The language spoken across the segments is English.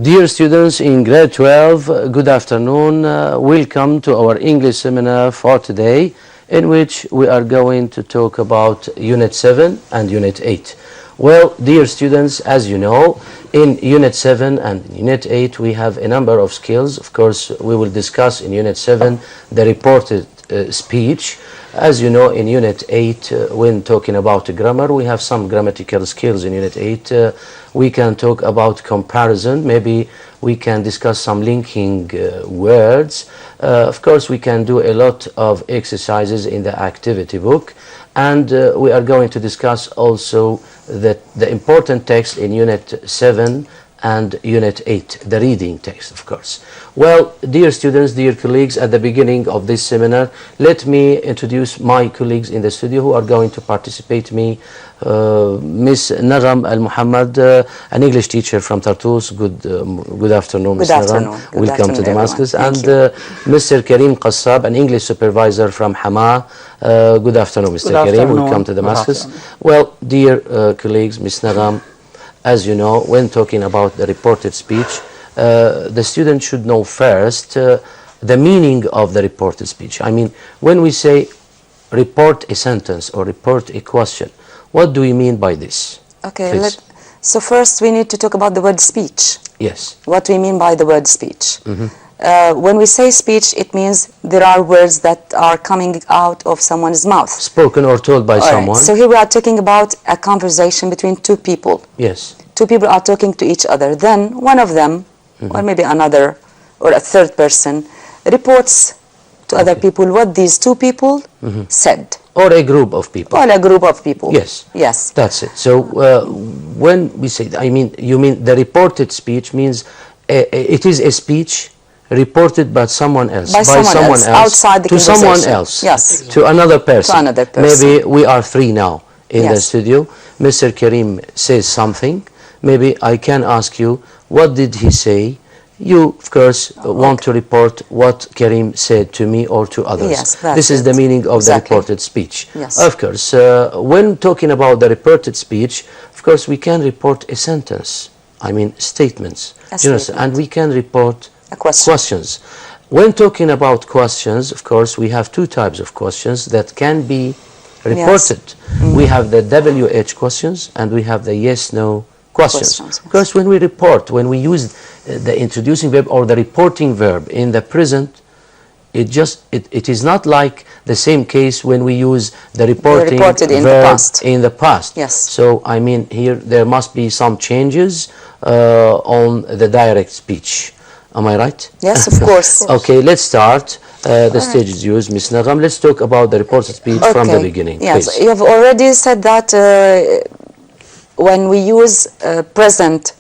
Dear students in grade 12, good afternoon. Welcome to our English seminar for today, in which we are going to talk about Unit 7 and Unit 8. Well, dear students, as you know, in Unit 7 and Unit 8 we have a number of skills. Of course, we will discuss in Unit 7 the reported speech. As you know, in Unit 8, when talking about grammar, we have some grammatical skills in Unit 8. We can talk about comparison. Maybe we can discuss some linking words. Of course, we can do a lot of exercises in the activity book. And we are going to discuss also the important text in Unit 7 and Unit 8, the reading text, of course. Well, dear students, dear colleagues, at the beginning of this seminar, let me introduce my colleagues in the studio who are going to participate me. Miss Naram Al-Muhammad, an English teacher from Tartus. Good afternoon, Miss Naram. Welcome to Damascus. And Mr. Karim Qassab, an English supervisor from Hama. Good afternoon, Mr. Karim. Welcome to Damascus. Well, dear colleagues, Miss Naram, as you know, when talking about the reported speech, the student should know first the meaning of the reported speech. I mean, when we say report a sentence or report a question, what do we mean by this? Okay, so first we need to talk about the word speech. Yes. What we mean by the word speech. When we say speech, it means there are words that are coming out of someone's mouth. Spoken or told by someone. So here we are talking about a conversation between two people. Yes. Two people are talking to each other. Then one of them, or maybe another, or a third person, reports to other people what these two people said. Or a group of people. Or a group of people. Yes. Yes. That's it. So when we say, you mean the reported speech means it is a speech reported by someone else. By someone else, outside the conversation. To someone else. Yes. To another person. To another person. Maybe we are three now in the studio. Mr. Karim says something. Maybe I can ask you, what did he say? You, of course, want to report what Karim said to me or to others. Yes, this is the meaning of the reported speech. Yes. Of course, when talking about the reported speech, of course, we can report a sentence. I mean, statements. And we can report questions. When talking about questions, of course, we have two types of questions that can be reported. We have the WH questions and we have the yes-no questions. Because when we report, when we use the introducing verb or the reporting verb in the present, it is not like the same case when we use the reporting verb in the past. Yes. So I mean here there must be some changes on the direct speech. Am I right? Yes, of course. Okay, let's start. The stage is yours, Ms. Naram. Let's talk about the reported speech from the beginning. Yes, please. You have already said that when we use present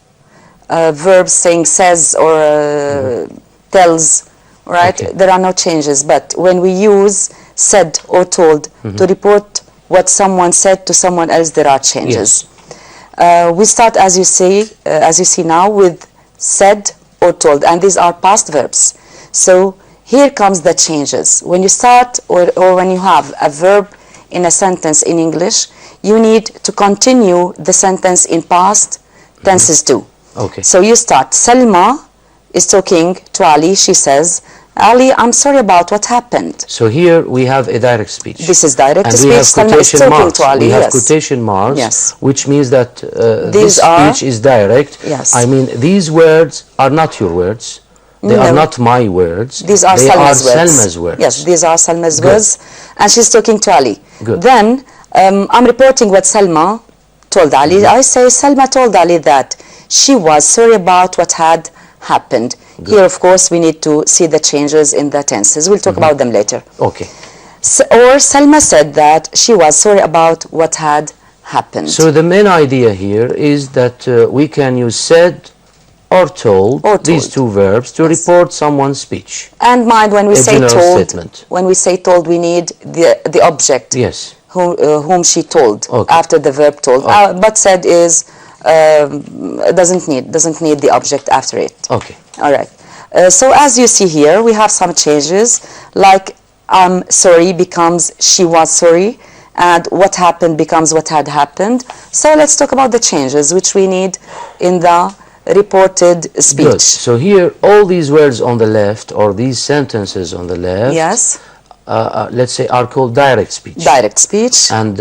verbs saying says or tells, right, there are no changes. But when we use said or told to report what someone said to someone else, there are changes. Yes. We start, as you see now, with said or told, and these are past verbs. So here comes the changes. When you start or when you have a verb in a sentence in English, you need to continue the sentence in past tenses too. Okay. So you start. Selma is talking to Ali. She says, Ali, I'm sorry about what happened. So here we have a direct speech. This is direct and speech. We have Selma is talking to Ali. We have quotation marks, which means that this speech is direct. Yes. I mean, these words are not your words. They are not my words. These are Selma's words. Yes, these are Selma's words. And she's talking to Ali. Good. Then I'm reporting what Selma told Ali. I say Selma told Ali that she was sorry about what had happened. Good. Here, of course, we need to see the changes in the tenses. We'll talk about them later. Okay. Or Selma said that she was sorry about what had happened. So the main idea here is that we can use said or told, these two verbs, to report someone's speech. And mind, when we say told, statement. When we say told, we need the object. Yes. Whom she told after the verb told. But said is doesn't need the object after it. Okay. All right. So as you see here, we have some changes, like I'm sorry becomes she was sorry, and what happened becomes what had happened. So let's talk about the changes which we need in the reported speech. Good. So here, all these words on the left, or these sentences on the left, Yes. Let's say, are called direct speech. Direct speech. And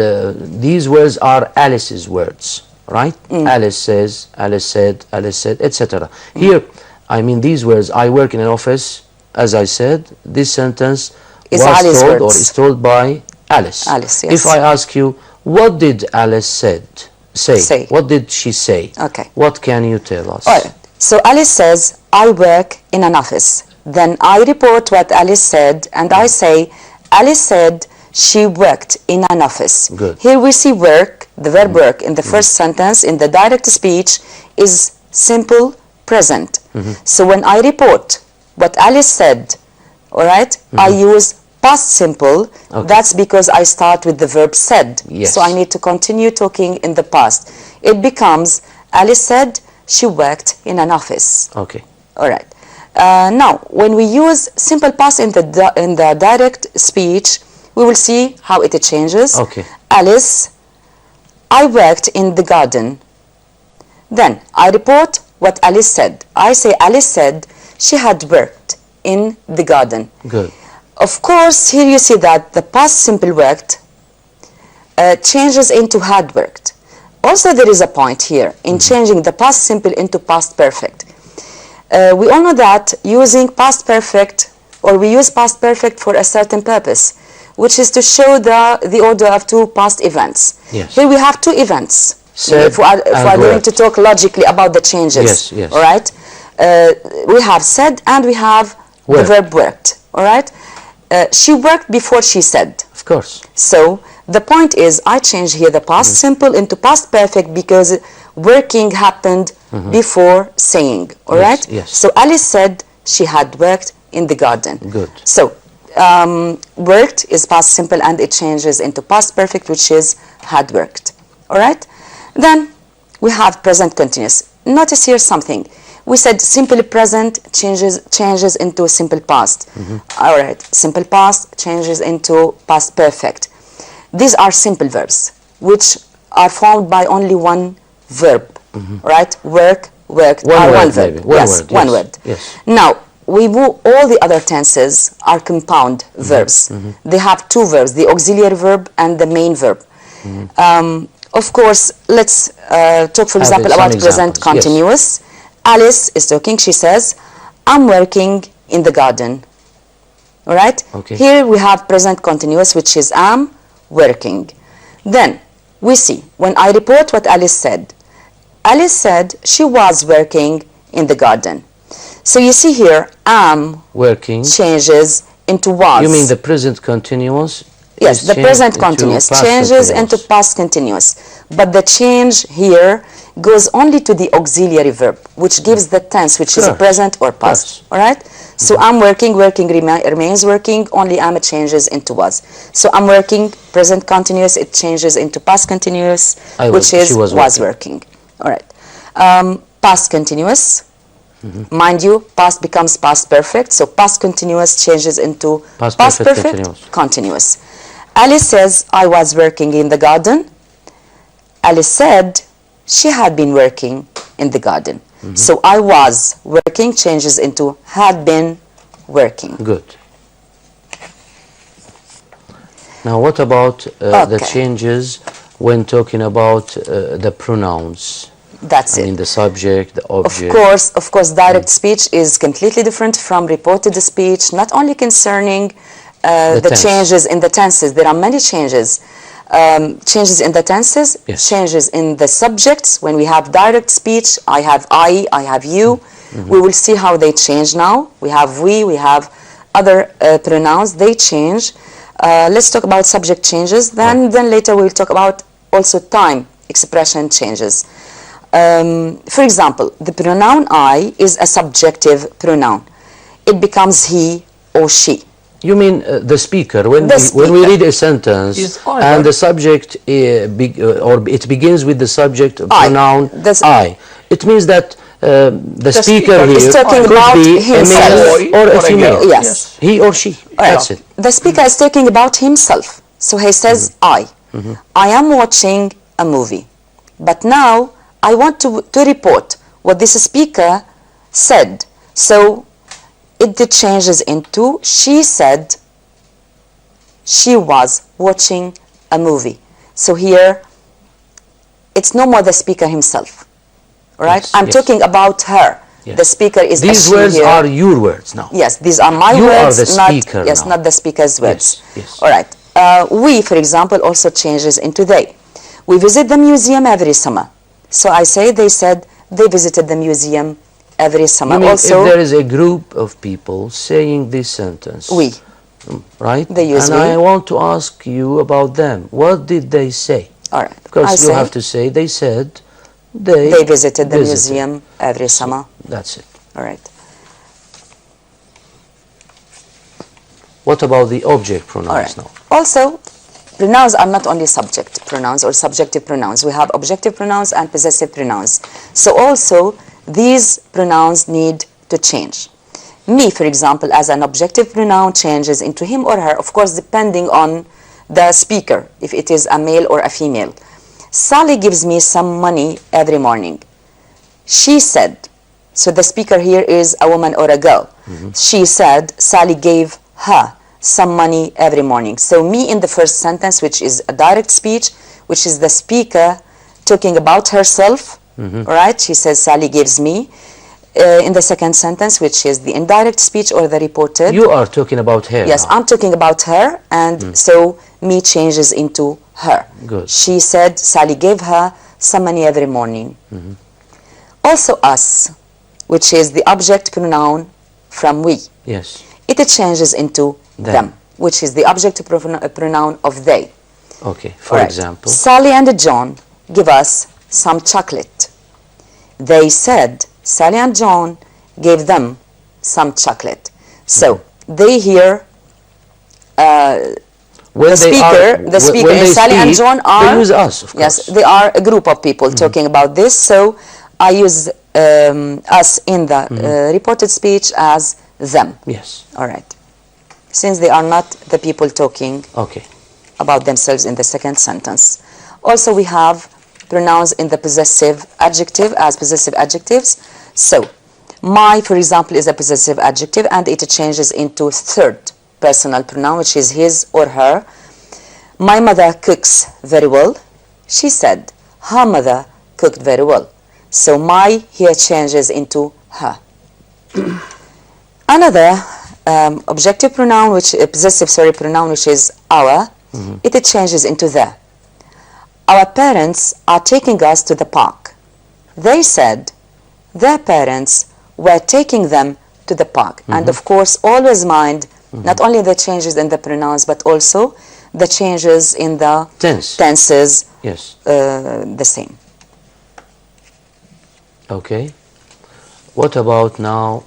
these words are Alice's words, right? Alice says, Alice said, etc. Here, I mean, these words, I work in an office, as I said, this sentence Is was Alice's told words. or is told by Alice. Alice, yes. If I ask you, what did Alice say? What did she say? Okay. What can you tell us? All right. So Alice says, I work in an office. Then I report what Alice said, and I say, Alice said she worked in an office. Good. Here we see work, the verb work, in the first sentence, in the direct speech, is simple present. So when I report what Alice said, all right, I use past simple. Okay. That's because I start with the verb said. Yes. So I need to continue talking in the past. It becomes, Alice said she worked in an office. Okay. All right. Now, when we use simple past in the direct speech, we will see how it changes. Okay. Alice, I worked in the garden. Then I report what Alice said. I say Alice said she had worked in the garden. Good. Of course, here you see that the past simple worked changes into had worked. Also, there is a point here in changing the past simple into past perfect. We all know that using past perfect, or we use past perfect for a certain purpose, which is to show the order of two past events. Yes. Here we have two events. Said if we are going to talk logically about the changes. Yes, yes. All right. We have said and we have Worked. the verb worked. All right. She worked before she said. Of course. So the point is, I change here the past simple into past perfect because working happened before saying. All Yes, right. yes. So Alice said she had worked in the garden. Good. So worked is past simple and it changes into past perfect, which is had worked. All right. Then we have present continuous. Notice here something. We said simple present changes into simple past. All right. Simple past changes into past perfect. These are simple verbs which are formed by only one verb. Right? Work, worked One are word, one verb. maybe. One Yes, word, one yes, word. yes. Now we move, all the other tenses are compound verbs. They have two verbs, the auxiliary verb and the main verb. Of course, let's talk, for example, some about present examples, yes. continuous. Alice is talking, she says, I'm working in the garden. All right? Okay. Here we have present continuous, which is am working. Then we see, when I report what Alice said she was working in the garden. So you see here, am Working. changes into was. You mean the present continuous? Yes, is the changed present into continuous past changes continuous. into past continuous. But the change here goes only to the auxiliary verb, which gives the tense, which is Course. present or past. Course. All right? So I'm working, remains working, only am changes into was. So I'm working, present continuous, it changes into past continuous, which is she was was working. All right. Past continuous. Mind you, past becomes past perfect, so past continuous changes into Past past perfect perfect continuous. Alice says, I was working in the garden. Alice said she had been working in the garden. So I was working changes into had been working. Good. Now what about the Okay. changes when talking about the pronouns? That's I it. mean the subject, the object. Of course, direct speech is completely different from reported speech, not only concerning the tense. changes in the tenses. There are many changes. Changes in the tenses, Yes. changes in the subjects. When we have direct speech, I have you. We will see how they change now. We have we have other pronouns, they change. Let's talk about subject changes. Then later we will talk about also time expression changes. For example, the pronoun I is a subjective pronoun. It becomes he or she. You mean the speaker, when The when we speaker. read a sentence Is I, and right? the subject or it begins with the subject pronoun That's- I, it means that the speaker speaker here is talking could about be a himself. male or a Or a female. girl. Yes. He or she. That's it. The speaker is talking about himself. So he says, I am watching a movie. But now I want to report what this speaker said. So it changes into she said she was watching a movie. So here it's no more the speaker himself, right? Yes, I'm yes. talking about her. Yes. The speaker is these a words she here. are your words now. Yes, these are my you words. are the speaker not, yes, now. not the speaker's words. Yes, yes. All right. We, for example, also changes into they. We visit the museum every summer. So I say they said they visited the museum every summer. You mean Also, if there is a group of people saying this sentence, we. Right? They use and we. I want to ask you about them. What did they say? All right. Because you have to say they said they visited the museum every summer. That's it. All right. What about the object pronouns now? Also, pronouns are not only subject pronouns or subjective pronouns. We have objective pronouns and possessive pronouns. So also, these pronouns need to change. Me, for example, as an objective pronoun changes into him or her, of course, depending on the speaker, if it is a male or a female. Sally gives me some money every morning. She said, so the speaker here is a woman or a girl. She said, Sally gave her some money every morning. So me in the first sentence, which is a direct speech, which is the speaker talking about herself, right? She says, Sally gives me. In the second sentence, which is the indirect speech or the reported. You are talking about her. Yes, now. I'm talking about her, and so me changes into her. Good. She said Sally gave her some money every morning. Also us, which is the object pronoun from we. Yes. It changes into them, which is the object pronoun of they. Okay, for example. Sally and John give us some chocolate. They said Sally and John gave them some chocolate. So they hear the speaker and Sally and John are, they use us, of course. Yes, they are a group of people talking about this. So I use us in the reported speech as them. Yes. All right. Since they are not the people talking about themselves in the second sentence. Also, we have pronouns in the possessive adjective as possessive adjectives. So, my, for example, is a possessive adjective and it changes into third personal pronoun, which is his or her. My mother cooks very well. She said her mother cooked very well. So, my here changes into her. Another objective pronoun, possessive pronoun, which is our, it changes into the. Our parents are taking us to the park. They said their parents were taking them to the park. And of course, always mind not only the changes in the pronouns, but also the changes in the tenses, yes, the same. Okay. What about now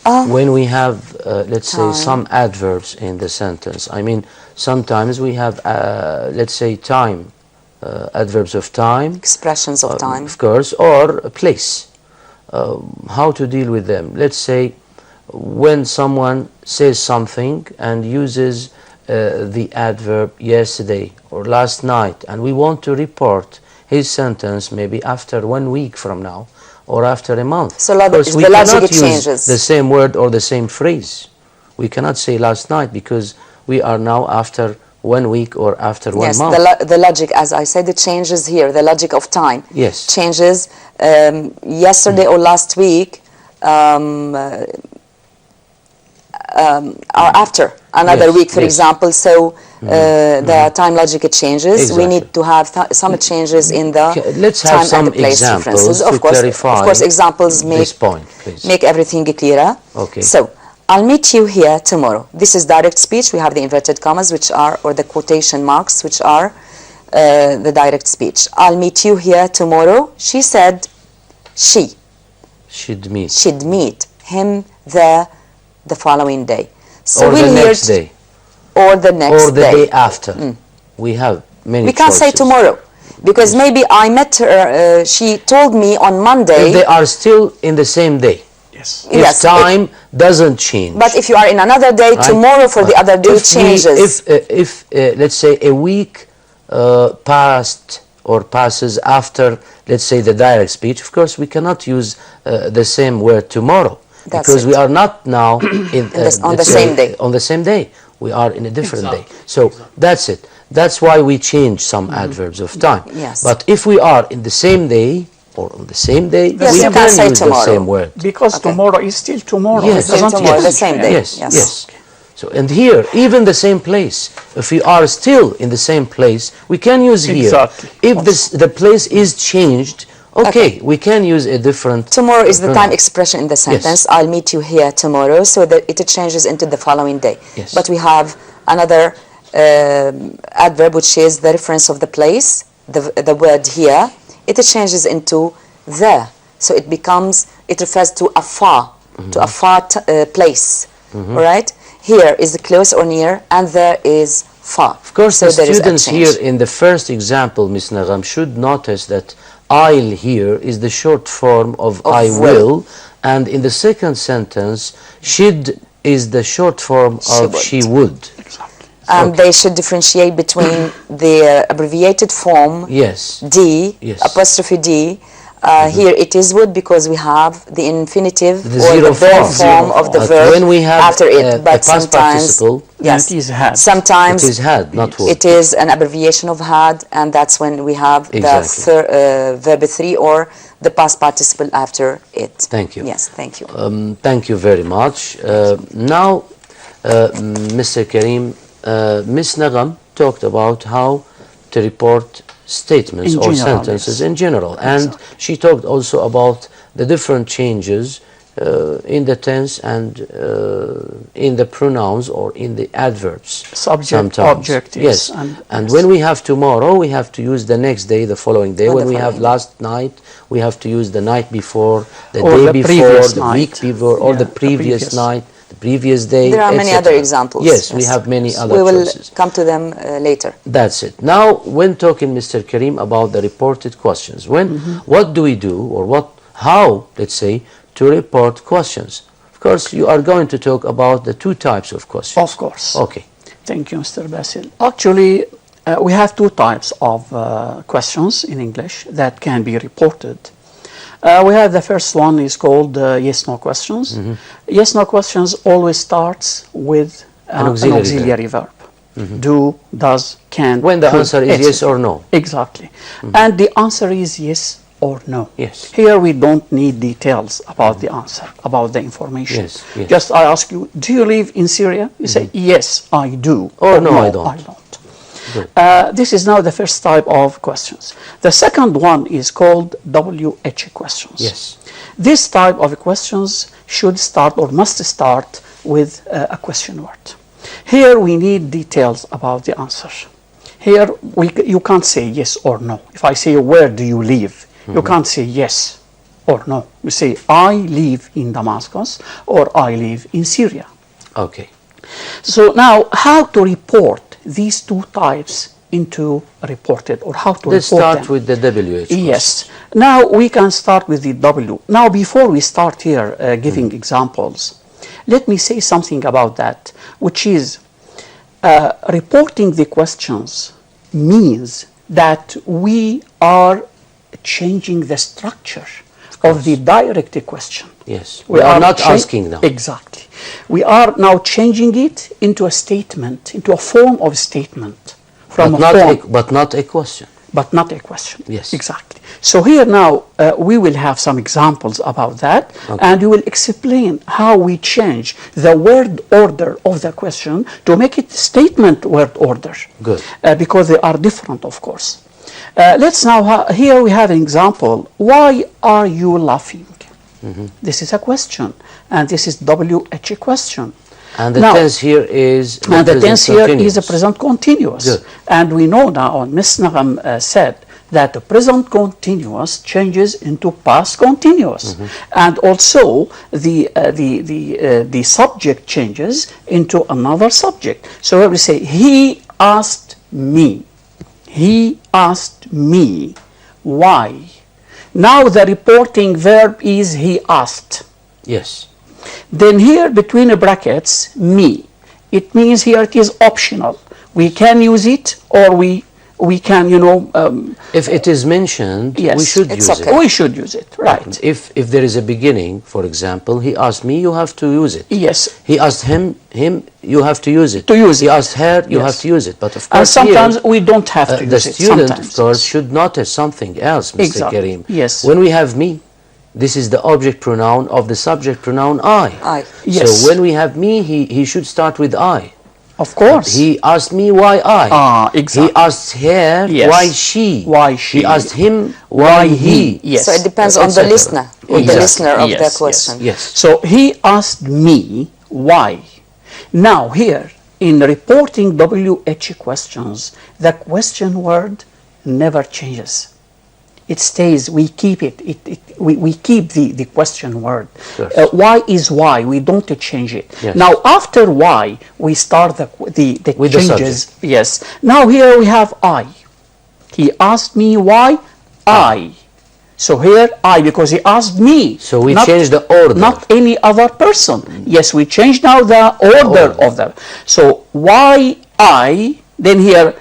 when we have, let's say, some adverbs in the sentence? I mean, sometimes we have, let's say, time. Adverbs of time, expressions of time, of course, or place. How to deal with them? Let's say when someone says something and uses the adverb yesterday or last night, and we want to report his sentence maybe after 1 week from now or after a month. So the logic changes. The same word or the same phrase. We cannot say last night because we are now after 1 week or after 1 month. Yes, the logic, as I said, it changes here. The logic of time changes. Yesterday or last week are after another week, for example. So the time logic changes. Exactly. We need to have some changes in the Let's time have some and the place examples differences. to clarify. Of course, examples this point, please. make everything clearer. Okay. So, I'll meet you here tomorrow. This is direct speech. We have the inverted commas, which are, or the quotation marks, which are the direct speech. I'll meet you here tomorrow. She said she'd meet him there the following day. So or the next day. Or the next day. Or the day after. We have many We can't choices. say tomorrow. Because maybe I met her, she told me on Monday. If they are still in the same day. Yes. If time doesn't change. But if you are in another day, right? Tomorrow for the other day changes. If let's say a week passed or passes after, let's say, the direct speech, of course, we cannot use the same word tomorrow. That's because it. we are not now on the same day. On the same day. We are in a different day. So that's it. That's why we change some adverbs of time. Yes. But if we are in the same day or on the same day, Yes, we you can say use tomorrow. the same word. Because tomorrow is still tomorrow. Yes. It doesn't Still tomorrow, change. the same day. Yes, Yes. yes. So, and here, even the same place, if we are still in the same place, we can use here. Exactly. If the place is changed, okay, we can use a different Tomorrow is the pronoun. time expression in the sentence. I'll meet you here tomorrow, so that it changes into the following day. Yes. But we have another adverb, which is the reference of the place, the word here. It changes into the, so it becomes, it refers to a far, to a far place. All right? Here is close or near, and there is far. Of course, so the there is a students change. here in the first example, Ms. Nagam, should notice that I'll here is the short form of I will, and in the second sentence, should is the short form of she would. Exactly. And they should differentiate between the abbreviated form Yes. D, Yes. apostrophe D. Here it is would because we have the infinitive The or zero the verb form. form of the But verb when we have after it. a But past sometimes, participle, yes, it is had. sometimes it is had, not would. it is an abbreviation of had, and that's when we have Exactly. the verb 3 or the past participle after it. Thank you. Yes, thank you. Thank you very much. Now, Mr. Karim, Ms. Nagam talked about how to report statements In or general, sentences yes. in general. And she talked also about the different changes in the tense and in the pronouns or in the adverbs. Subject, sometimes. object, Yes. yes, And when we have tomorrow, we have to use the next day, the following day. Or When the we have following day. last night, we have to use the night before, the Or day the before, previous the night. week before, or Yeah, the the previous previous. night, the previous day. There are many etc. other examples. Yes, we have many other We will choices. come to them later. That's it. Now, when talking, Mr. Karim, about the reported questions, what do we do, or how, let's say, to report questions? Of course, you are going to talk about the two types of questions. Of course. Okay. Thank you, Mr. Basil. Actually, we have two types of questions in English that can be reported. We have the first one is called yes/no questions. Yes/no questions always starts with an auxiliary verb. Do, does, can. When the could, answer is etc. yes or no. Exactly. And the answer is yes or no. Yes. Here we don't need details about the answer, about the information. Yes, yes. Just I ask you, do you live in Syria? You say, yes, I do. Or no, I don't. I don't. This is now the first type of questions. The second one is called WH questions. Yes. This type of questions should start or must start with a question word. Here we need details about the answer. Here you can't say yes or no. If I say, where do you live? You can't say yes or no. You say, I live in Damascus or I live in Syria. Okay. So now, how to report these two types into reported, or how to Let's report start them? with the WH. Yes. Now we can start with the W. Now before we start here giving examples, let me say something about that, which is reporting the questions means that we are changing the structure of the direct question. Yes. We are not asking now. Exactly. We are now changing it into a statement, into a form of statement. From But not a question. But not a question. Yes. Exactly. So here now we will have some examples about that, and we will explain how we change the word order of the question to make it statement word order. Good. Because they are different, of course. Let's now, here we have an example. Why are you laughing? This is a question, and this is WH question. And the Now, tense here is the and the present tense here continuous. is a present continuous. Good. And we know now, and Ms. Nagam said, that the present continuous changes into past continuous. And also the subject changes into another subject. So here we say, he asked me. He asked me. Why? Now the reporting verb is he asked. Yes. Then here between the brackets, me. It means here it is optional. We can use it or we we can, if it is mentioned, yes, we should use okay. it. We should use it, right? If there is a beginning, for example, he asked me, you have to use it. Yes. He asked him, you have to use it. To use he it. asked her, you Yes. have to use it. But of And course, sometimes here, we don't have to the use it. student, Sometimes, of course, yes. should notice something else, Mr. Exactly. Karim. Yes. When we have me, this is the object pronoun of the subject pronoun I. I. Yes. So when we have me, he should start with I. Of course. He asked me why I. Exactly. He asked her Yes. why she. Why she. He asked him why he. Yes. So it depends on the etc. listener, on the Exactly. listener of Yes, the yes. question. Yes. So he asked me why. Now here, in reporting WH questions, the question word never changes. It stays, we keep it. We keep the question word. Yes. Why is why, we don't change it. Yes. Now after why, we start the With the changes. Yes. Now here we have I. He asked me why I. So here I, because he asked me. So we change the order. Not any other person. Yes, we change now the order of them. So why I, then here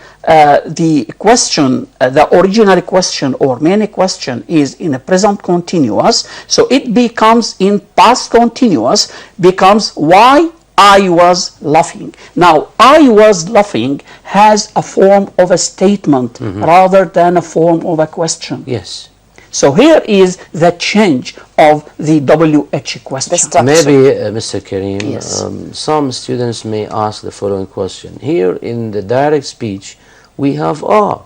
the question, the original question or main question is in a present continuous. So it becomes in past continuous, becomes why I was laughing. Now, I was laughing has a form of a statement rather than a form of a question. Yes. So here is the change of the WH question. The structure. Maybe, Mr. Karim, Yes. some students may ask the following question. Here in the direct speech, we have are.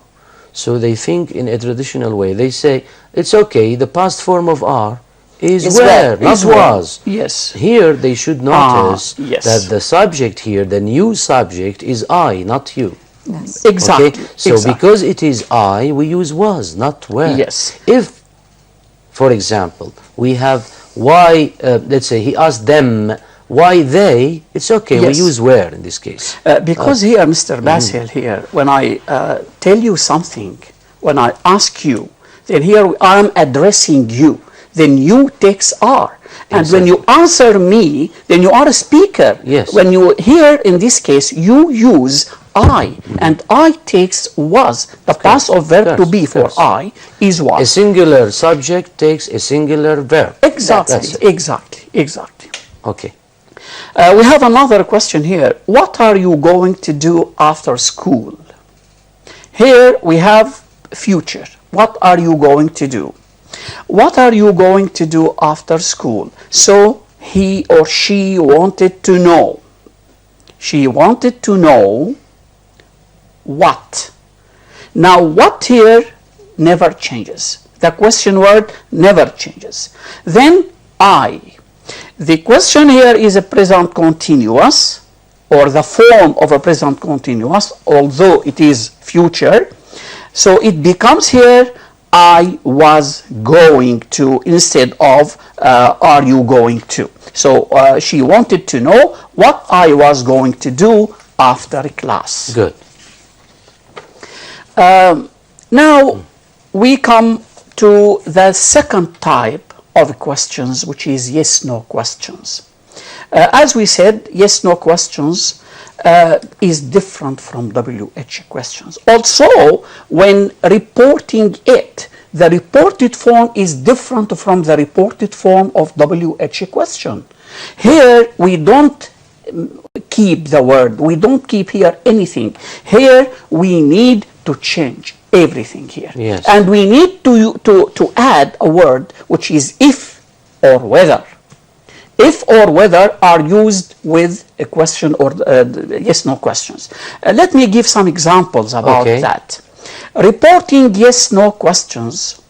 So they think in a traditional way. They say, it's okay, the past form of are is were, not Is were. was. Yes. Here they should notice yes. that the subject here, the new subject, is I, not you. Yes. Exactly. Okay? So exactly. because it is I, we use was, not were. Yes. If, for example, we have why, let's say he asked them, why they, it's okay, Yes. we use were in this case. Because here, Mr. Basil, here, when I tell you something, when I ask you, then here I am addressing you, then you takes are. And when you answer me, then you are a speaker. Yes. When you here, in this case, you use I, and I takes was. The past of verb to be for I is A was. singular subject takes a singular verb. Exactly, That's it. exactly. Okay. We have another question here. What are you going to do after school? Here we have future. What are you going to do? What are you going to do after school? So he or she wanted to know. She wanted to know what. Now what here never changes. The question word never changes. Then I. The question here is a present continuous, or the form of a present continuous, although it is future. So it becomes here, I was going to, instead of are you going to. So she wanted to know what I was going to do after class. Good. Now we come to the second type of questions, which is yes-no questions. As we said, yes-no questions is different from WH questions. Also, when reporting it, the reported form is different from the reported form of WH question. Here, we don't keep the word. We don't keep here anything. Here, we need to change everything here. Yes. And we need to add a word which is if or whether. If or whether are used with a question or yes-no questions. Let me give some examples about that. Reporting yes-no questions,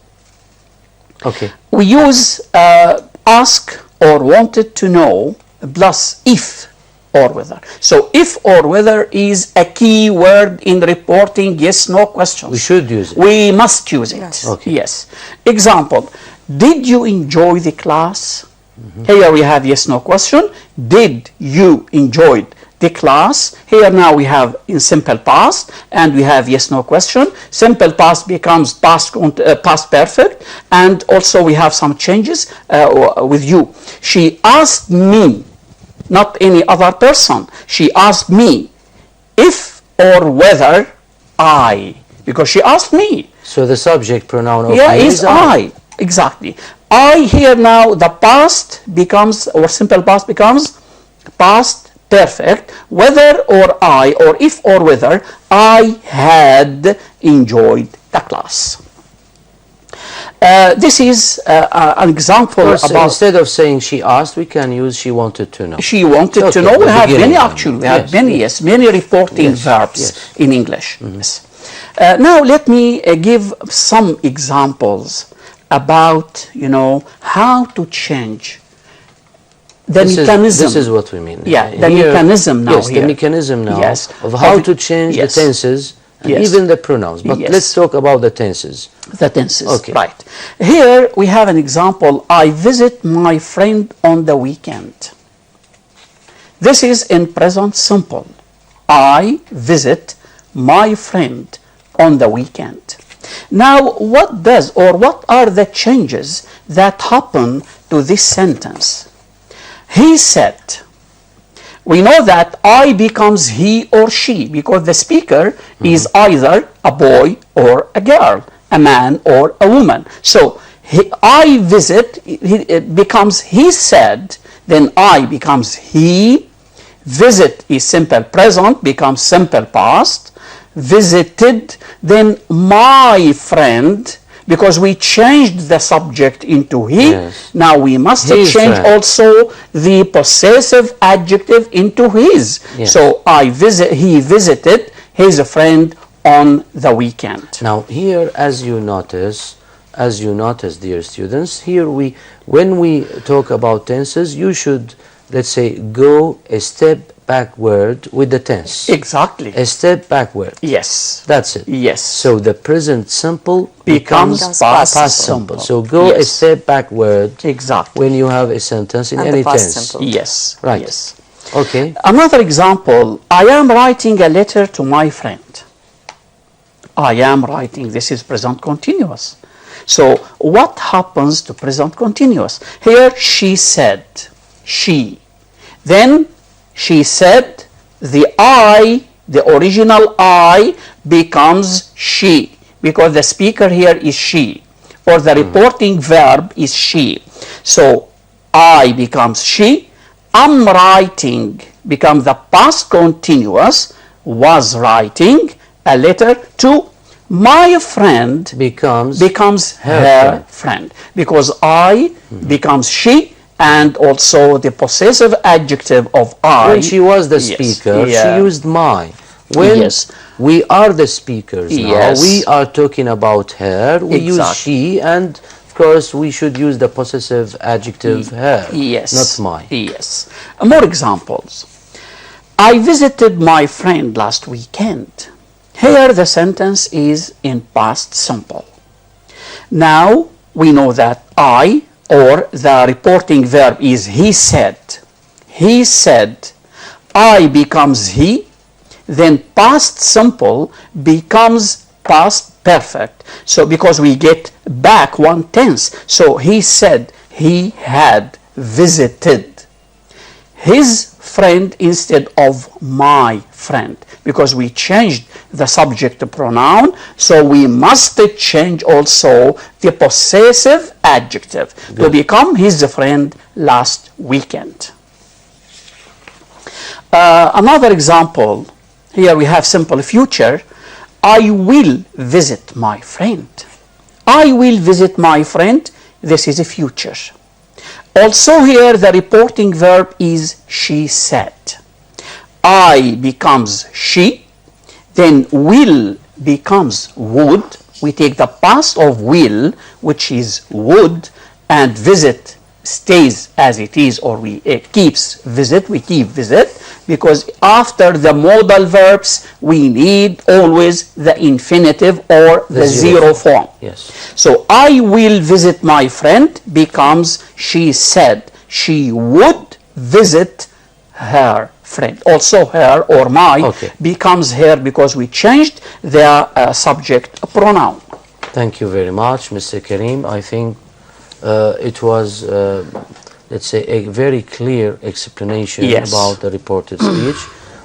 Okay. we use ask or wanted to know plus if or whether. So if or whether is a key word in reporting yes-no questions. We should use it. We must use it. Yes. Okay. Yes. Example, did you enjoy the class? Here we have yes-no question. Did you enjoy the class? Here now we have in simple past, and we have yes-no question. Simple past becomes past perfect, and also we have some changes with you. She asked me, not any other person. She asked me if or whether I, because she asked me. So the subject pronoun of Yeah, he is I. Exactly. I here now, the past becomes, or simple past becomes past perfect, whether or I, or if or whether I had enjoyed the class. This is an example about. Instead of saying she asked, we can use she wanted to know. She wanted to Okay, know. We the have beginning. many actually. We have Yes, many, yes. many reporting Yes, verbs yes. in English. Yes. Now let me give some examples about, how to change the mechanism. This is what we mean. Yeah, the mechanism now. Yes, the mechanism now Yes. of how to change Yes. the tenses and Yes. even the pronouns. But Yes. let's talk about the tenses. The tenses. Okay. Right. Here we have an example. I visit my friend on the weekend. This is in present simple. I visit my friend on the weekend. Now, what are the changes that happen to this sentence? He said. We know that I becomes he or she because the speaker is either a boy or a girl, a man or a woman. So I visit, it becomes he said, then I becomes he. Visit is simple present, becomes simple past. Visited, then my friend, because we changed the subject into he. Yes. Now we must His change friend. also the possessive adjective into his. Yes. So he visited his friend on the weekend. Now here, as you notice, dear students, here when we talk about tenses, you should, let's say, go a step backward with the tense. Exactly. A step backward. Yes. That's it. Yes. So the present simple Becomes past past simple. simple. So go a Yes. step backward Exactly. when you have a sentence in And any the past tense. simple. Yes. Right. Yes. Okay. Another example, I am writing a letter to my friend. I am writing, this is present continuous. So what happens to present continuous? Here she said, she. Then she said, the I, the original I becomes she, because the speaker here is she, or the reporting verb is she. So I becomes she, am writing becomes the past continuous, was writing a letter to my friend Becomes her friend, because I becomes she, and also the possessive adjective of I. when she was the Yes. speaker, Yeah. she used my. When Yes. we are the speakers now, Yes. we are talking about her, we use Exactly. she, and of course we should use the possessive adjective her, Yes. not my. Yes. More examples. I visited my friend last weekend. Here the sentence is in past simple. Now we know that I, or the reporting verb is he said. He said, I becomes he, then past simple becomes past perfect. So because we get back one tense, so he said he had visited his friend instead of my friend, because we changed the subject pronoun, so we must change also the possessive adjective to become his friend last weekend. Another example, here we have simple future. I will visit my friend. I will visit my friend. This is a future. Also here the reporting verb is she said. I becomes she, then will becomes would. We take the past of will, which is would, and visit stays as it is, or we keeps visit, we keep visit, because after the modal verbs we need always the infinitive or the zero form. Yes. So I will visit my friend becomes she said she would visit her friend. Also her or my becomes her because we changed the subject pronoun. Thank you very much, Mr. Karim. I think it was, let's say, a very clear explanation about the reported speech.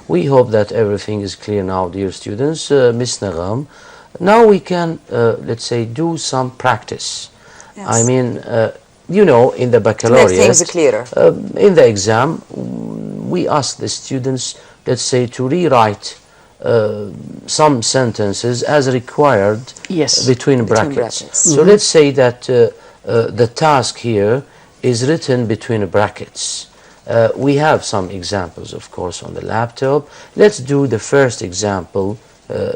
We hope that everything is clear now, dear students. Miss Nagam, Now we can, let's say, do some practice. Yes. I mean, you know, in the baccalaureate, make things clearer. In the exam, we ask the students, let's say, to rewrite some sentences as required between brackets. So let's say that the task here is written between brackets. We have some examples, of course, on the laptop. Let's do the first example,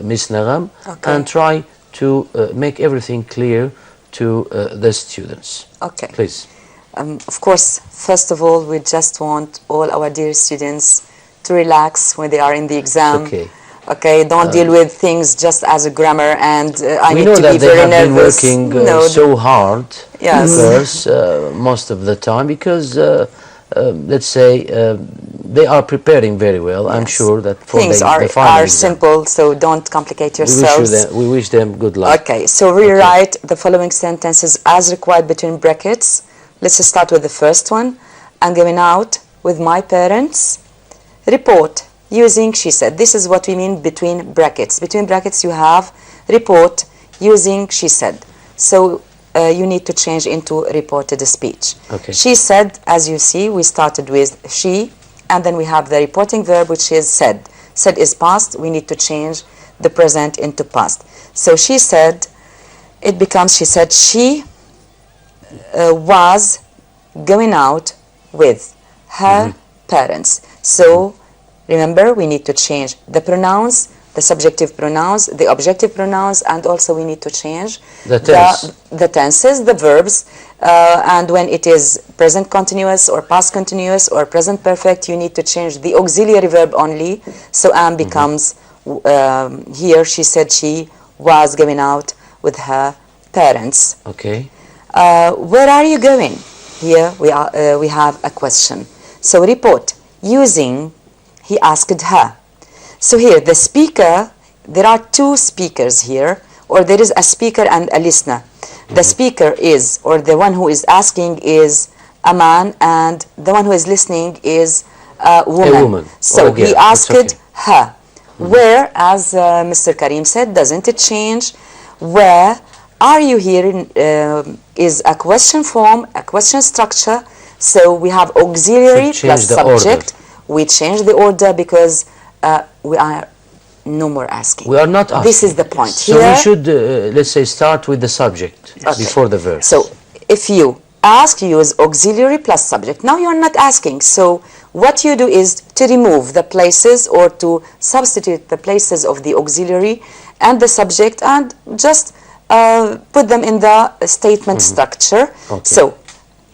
Miss Nagam, and try to make everything clear to the students. Okay. Please. Of course, first of all, we just want all our dear students to relax when they are in the exam. Okay. Okay, don't deal with things just as a grammar and I need to be very nervous. We know that they have been working so hard, yes. of course, most of the time, because let's say they are preparing very well. Yes. I'm sure that for things the are exam. Simple, so don't complicate yourselves. We wish them good luck. Okay, so rewrite the following sentences as required between brackets. Let's just start with the first one. I'm going out with my parents. Report using she said. This is what we mean between brackets. Between brackets you have report using she said. So you need to change into reported speech. Okay. She said, as you see, we started with she, and then we have the reporting verb, which is said. Said is past. We need to change the present into past. So she said, it becomes she said she was going out with her parents. So remember, we need to change the pronouns, the subjective pronouns, the objective pronouns, and also we need to change the tenses, the verbs, and when it is present continuous or past continuous or present perfect, you need to change the auxiliary verb only. So am becomes here she said she was going out with her parents. Okay. Where are you going? Here we have a question. So report using he asked her. So here the speaker, there are two speakers here, or there is a speaker and a listener. The speaker is, or the one who is asking is a man, and the one who is listening is a woman. So he asked her. Where, as Mr. Karim said, doesn't it change? Where are you here is a question form, a question structure. So we have auxiliary plus subject. We change the order because we are no more asking. We are not asking. This is the point. So here, we should, let's say, start with the subject before the verb. So if you ask, you use auxiliary plus subject. Now you are not asking. So what you do is to remove the places or to substitute the places of the auxiliary and the subject and just put them in the statement structure. Okay. So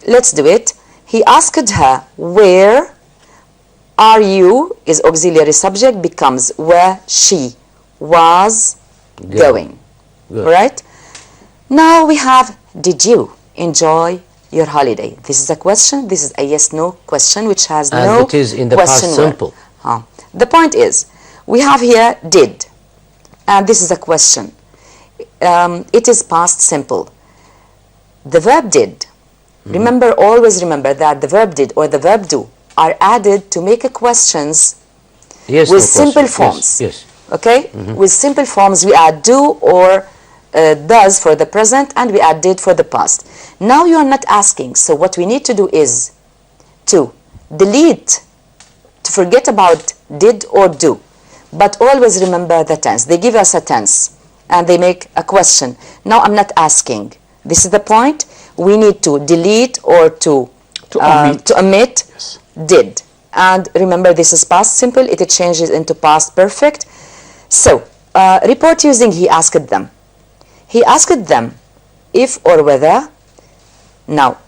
let's do it. He asked her, where are you is auxiliary subject becomes where she was going. Right? Now we have, did you enjoy your holiday? This is a question. This is a yes/no question which has no it is in the past simple. The point is, we have here did, and this is a question. It is past simple. The verb did. Remember, always remember that the verb did or the verb do are added to make questions with simple forms. Yes. Okay? With simple forms, we add do or does for the present, and we add did for the past. Now you are not asking, so what we need to do is to delete, to forget about did or do, but always remember the tense. They give us a tense, and they make a question. Now I'm not asking. This is the point. We need to delete or to omit yes. Did. And remember, this is past simple. It changes into past perfect. So, report using he asked them. He asked them if or whether, now,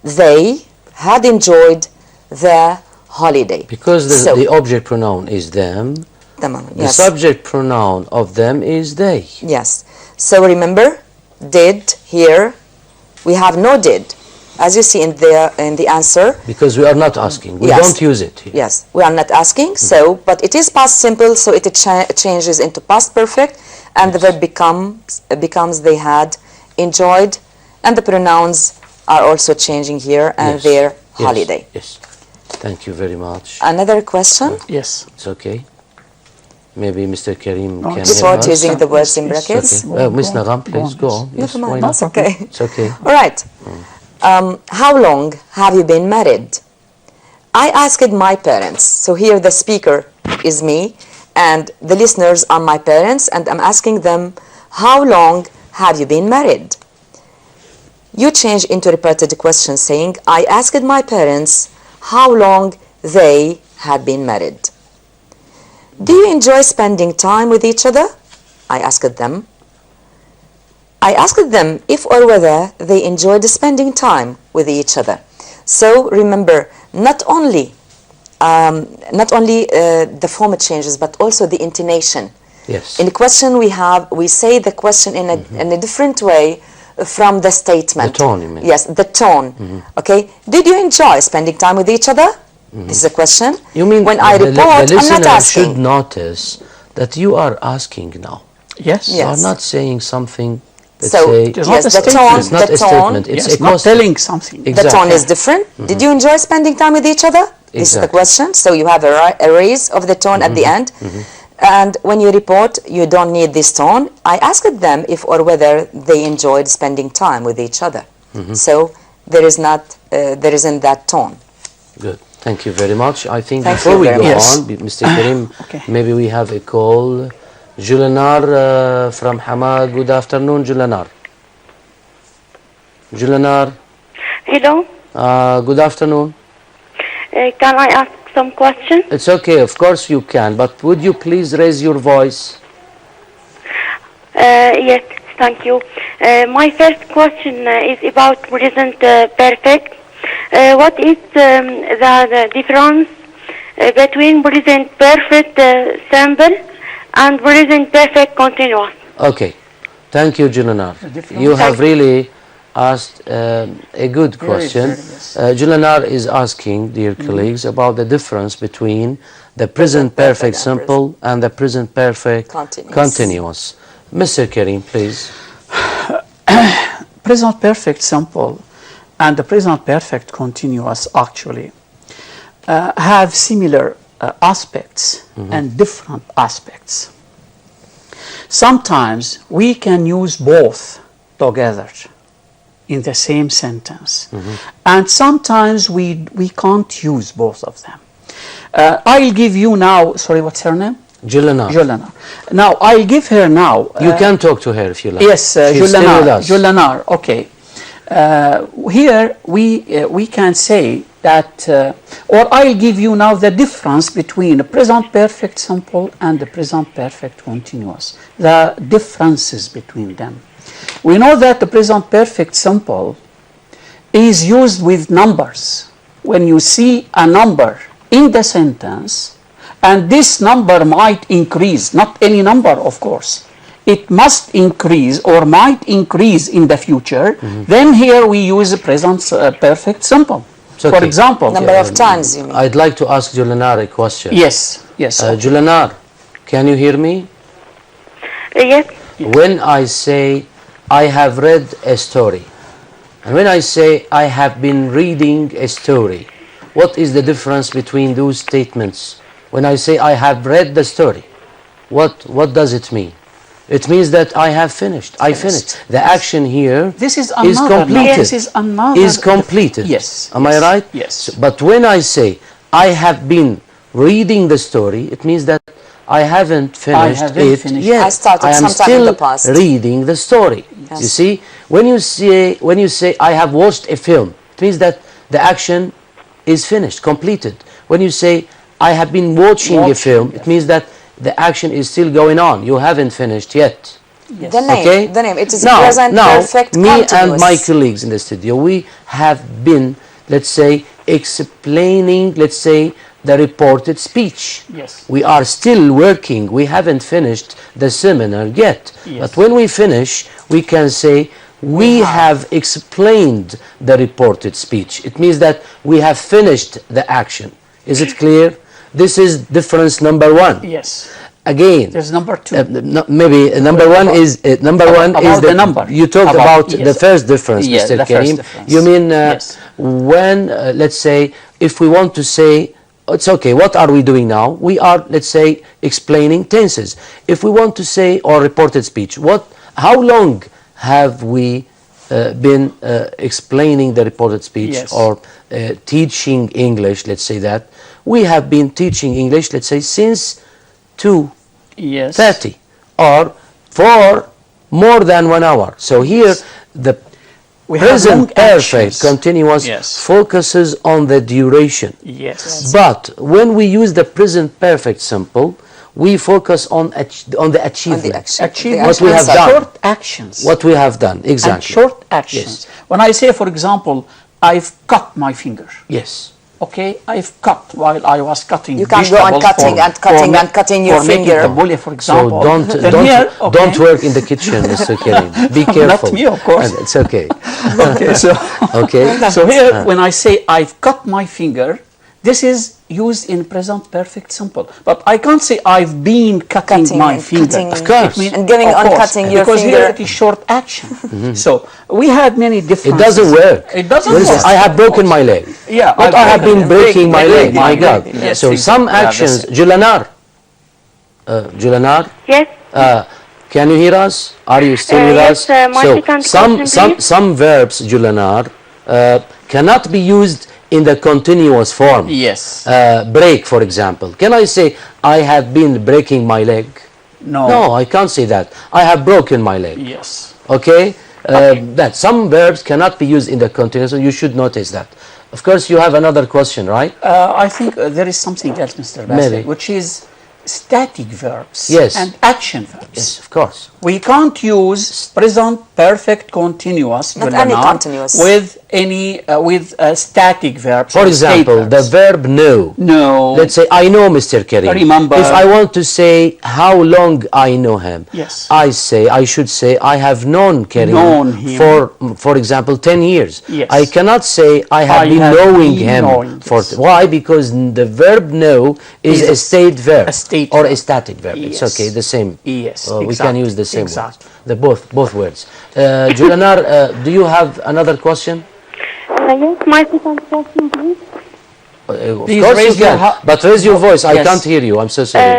they had enjoyed their holiday. Because the object pronoun is them, the subject pronoun of them is they. Yes. So remember, did here, we have no did. As you see in the answer. Because we are not asking. We don't use it here. Yes, we are not asking. So, but it is past simple, so it changes into past perfect, and the verb becomes they had enjoyed, and the pronouns are also changing here and their holiday. Yes. Thank you very much. Another question? Yes. It's okay. Maybe Mr. Karim can help Report us. using the words in brackets. Okay. Miss Nagam, please go on. Yes, Never why mind, not? that's okay. It's okay. All right. How long have you been married? I asked my parents. So here the speaker is me, and the listeners are my parents, and I'm asking them, how long have you been married? You change interpreted the question saying, I asked my parents how long they had been married. Do you enjoy spending time with each other? I asked them. I asked them if or whether they enjoyed spending time with each other. So remember, not only the form changes, but also the intonation. Yes. In the question we say the question in a different way from the statement. The tone, you mean? Yes, the tone. Okay. Did you enjoy spending time with each other? This is a question. You mean when I report, the I'm not listener asking. should notice that you are asking now. Yes. You are Yes. not saying something. Let's So say It's yes, not a the statement. tone, it's not the a tone, statement. It's Yes, a not question. telling something. the Exactly. tone is different. Did you enjoy spending time with each other? This is the Exactly. question. So you have a raise of the tone at the end. And when you report, you don't need this tone. I asked them if or whether they enjoyed spending time with each other. So there isn't that tone. Good. Thank you very much. I think Thank before you we very go much. on, Mr. Karim, Okay. maybe we have a call. Julianar from Hamad. Good afternoon, Julianar. Julianar, Hello, good afternoon. can I ask some questions? It's okay, of course you can, but would you please raise your voice? Yes, thank you. My first question is about present perfect. What is the difference between present perfect simple and present perfect continuous? Okay, thank you, Julianar. difference. You have really asked a good question. very, yes. Julianar is asking, dear colleagues, about the difference between the present perfect simple and the present perfect continuous. Mr. Karim, please. Present perfect simple and the present perfect continuous actually have similar aspects and different aspects. Sometimes we can use both together in the same sentence, and sometimes we can't use both of them. I'll give you now, sorry, what's her name? Julianar. Julianar. Now, I'll give her now. You can talk to her if you like. Yes, She's still with us. Julianar, okay. Here we can say that, or I'll give you now the difference between the present perfect simple and the present perfect continuous, the differences between them. We know that the present perfect simple is used with numbers. When you see a number in the sentence, and this number might increase, not any number, of course. It must increase or might increase in the future. Then here we use the present perfect simple. It's okay. For example, Number of times, you mean? I'd like to ask Julianar a question. yes, yes. Julianar, can you hear me? Yes, When I say I have read a story, and when I say I have been reading a story, what is the difference between those statements? When I say I have read the story, what does it mean? It means that I have finished. I finished. The action here This is is another. completed. This is another. Is completed. Yes. Am I right? Yes. But when I say I have been reading the story, it means that I haven't finished haven't it finished. yet. I started I am sometime in still the past. reading the story. Yes. You see, when you say I have watched a film, it means that the action is finished, completed. When you say I have been watching a film, it means that the action is still going on. You haven't finished yet. Yes. The name, Okay? the name. It is Now, present perfect me continuous. and my colleagues in the studio, we have been, let's say, explaining, let's say, the reported speech. Yes. We are still working. We haven't finished the seminar yet. Yes. But when we finish, we can say, we have explained the reported speech. It means that we have finished the action. Is it clear? This is difference number one. Yes. Again, There's number two. maybe number one is About the number. You talked about Yes. the first difference, Yes, Mr. the first Karim. difference. You mean Yes. when let's say if we want to say it's okay. What are we doing now? We are, let's say, explaining tenses. If we want to say, or reported speech, how long have we been explaining the reported speech, Yes. or teaching English, let's say that? We have been teaching English, let's say, since 2:30, Yes. or for more than 1 hour. So here, the We have long present perfect actions. continuous Yes. focuses on the duration. Yes. But when we use the present perfect simple, we focus on the achievement. Achievement What we and have done. short actions. What we have done, And exactly. short actions. When I say, for example, I've cut my finger. Yes. Okay, I've cut while I was cutting. You can't go on vegetables cutting and cutting and cutting your for making finger. tabbouleh, for So example. Then here, okay. don't work in the kitchen, Mr. Karim. Be careful. Not me, of course. And it's okay. Okay, so Okay. so here, when I say I've cut my finger, this is used in present perfect simple. But I can't say I've been cutting my and finger. cutting Of course. and giving Of on course, cutting your because finger. here it is short action. So we had many It differences. doesn't work. It doesn't For instance, work. I have broken my leg. Yeah, But I have been breaking my leg. My leg. God. Yes, So some exactly. Yeah, actions. that's it. Julanar. Julanar. Yes. Can you hear us? Are you still with Yes, us? my second question, please. Some verbs, Julanar, cannot be used in the continuous form. Yes. Break, for example. Can I say I have been breaking my leg? No. No, I can't say that. I have broken my leg. Yes. Okay? That some verbs cannot be used in the continuous. So you should notice that. Of course, you have another question, right? I think there is something else, Mr. Bassett, Maybe. which is static verbs Yes. and action verbs. Yes, of course. We can't use present perfect continuous Not any Julanar, continuous. with any static verbs. For or example, state the verbs. verb know. No. Let's say, I know Mr. Karim. Remember. If I want to say how long I know him, Yes. I should say, I have known Karim Known him. for example, 10 years. Yes. I cannot say, I have I been have knowing been him. knowing, yes. Why? Because the verb know is Is a state verb. a state or verb. a static verb. It's Yes. okay, the same. Yes, We can exactly, use the same exactly. words. The both words. Julanar, do you have another question? Yes, my second question, please. Of Please course raise you your can, but raise your voice. I Yes. can't hear you. I'm so sorry.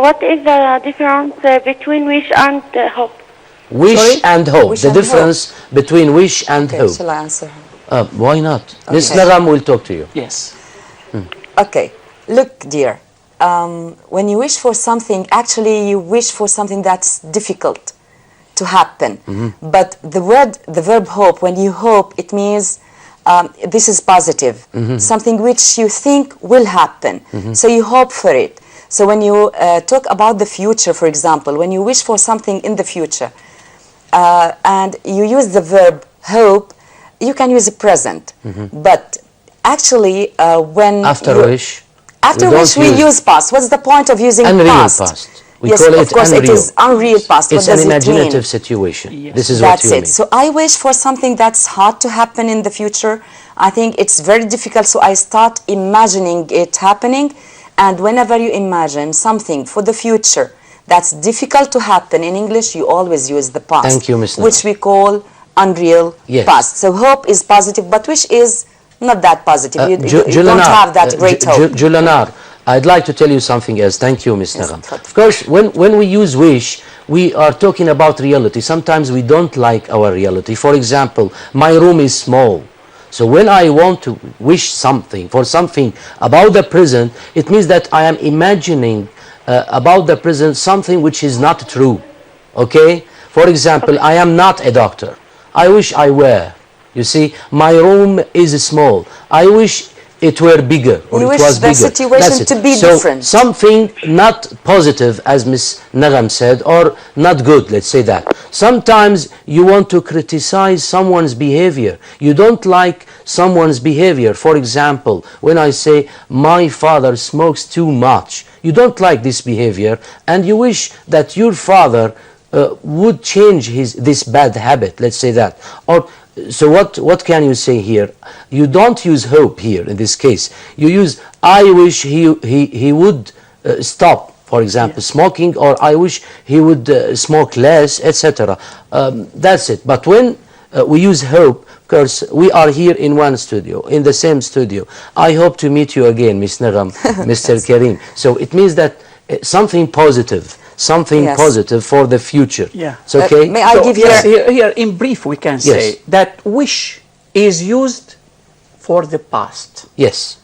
What is the difference between wish and hope? Wish Sorry? and hope. Wish The and difference between wish and Okay, hope. shall I answer her? Why not? Miss Okay. Nagam will talk to you. Yes. Okay, look, dear. When you wish for something, actually you wish for something that's difficult to happen. But the verb hope, when you hope, it means this is positive, something which you think will happen. So you hope for it. So when you talk about the future, for example, when you wish for something in the future, and you use the verb hope, you can use a present. But actually, when After you- wish. after we which don't we use past. What's the point of using Unreal past? past. We Yes, call of it course unreal. it is unreal past. It's what an does imaginative it mean? situation. Yes. This is That's what you it. mean. So I wish for something that's hard to happen in the future. I think it's very difficult, so I start imagining it happening. And whenever you imagine something for the future that's difficult to happen in English, you always use the past. Thank you, Ms. Nora. Which we call unreal Yes. past. So hope is positive, but wish is not that positive. You don't Julanar, have that great hope. Julanar, I'd like to tell you something else. Thank you, Ms. Nagam. thank you. Of course, when we use wish, we are talking about reality. Sometimes we don't like our reality. For example, my room is small. So when I want to wish something for something about the present, it means that I am imagining about the present something which is not true. Okay? For example, I am not a doctor. I wish I were. You see, my room is small. I wish it were bigger, or You it wish was the bigger. situation That's it. to be So different. something not positive, as Ms. Nagam said, or not good, let's say that. Sometimes you want to criticize someone's behavior. You don't like someone's behavior. For example, when I say, my father smokes too much, you don't like this behavior, and you wish that your father would change this bad habit, let's say that. Or so what can you say here? You don't use hope here in this case. You use I wish he would stop, for example, smoking, or I wish he would smoke less, etc. That's it. But when we use hope, Of course, we are here in one studio, in the same studio. I hope to meet you again, Ms. Nagam, Mr. Karim. So it means that something positive, positive for the future. Yeah. It's okay? May I give you here in brief we can say that wish is used for the past. Yes.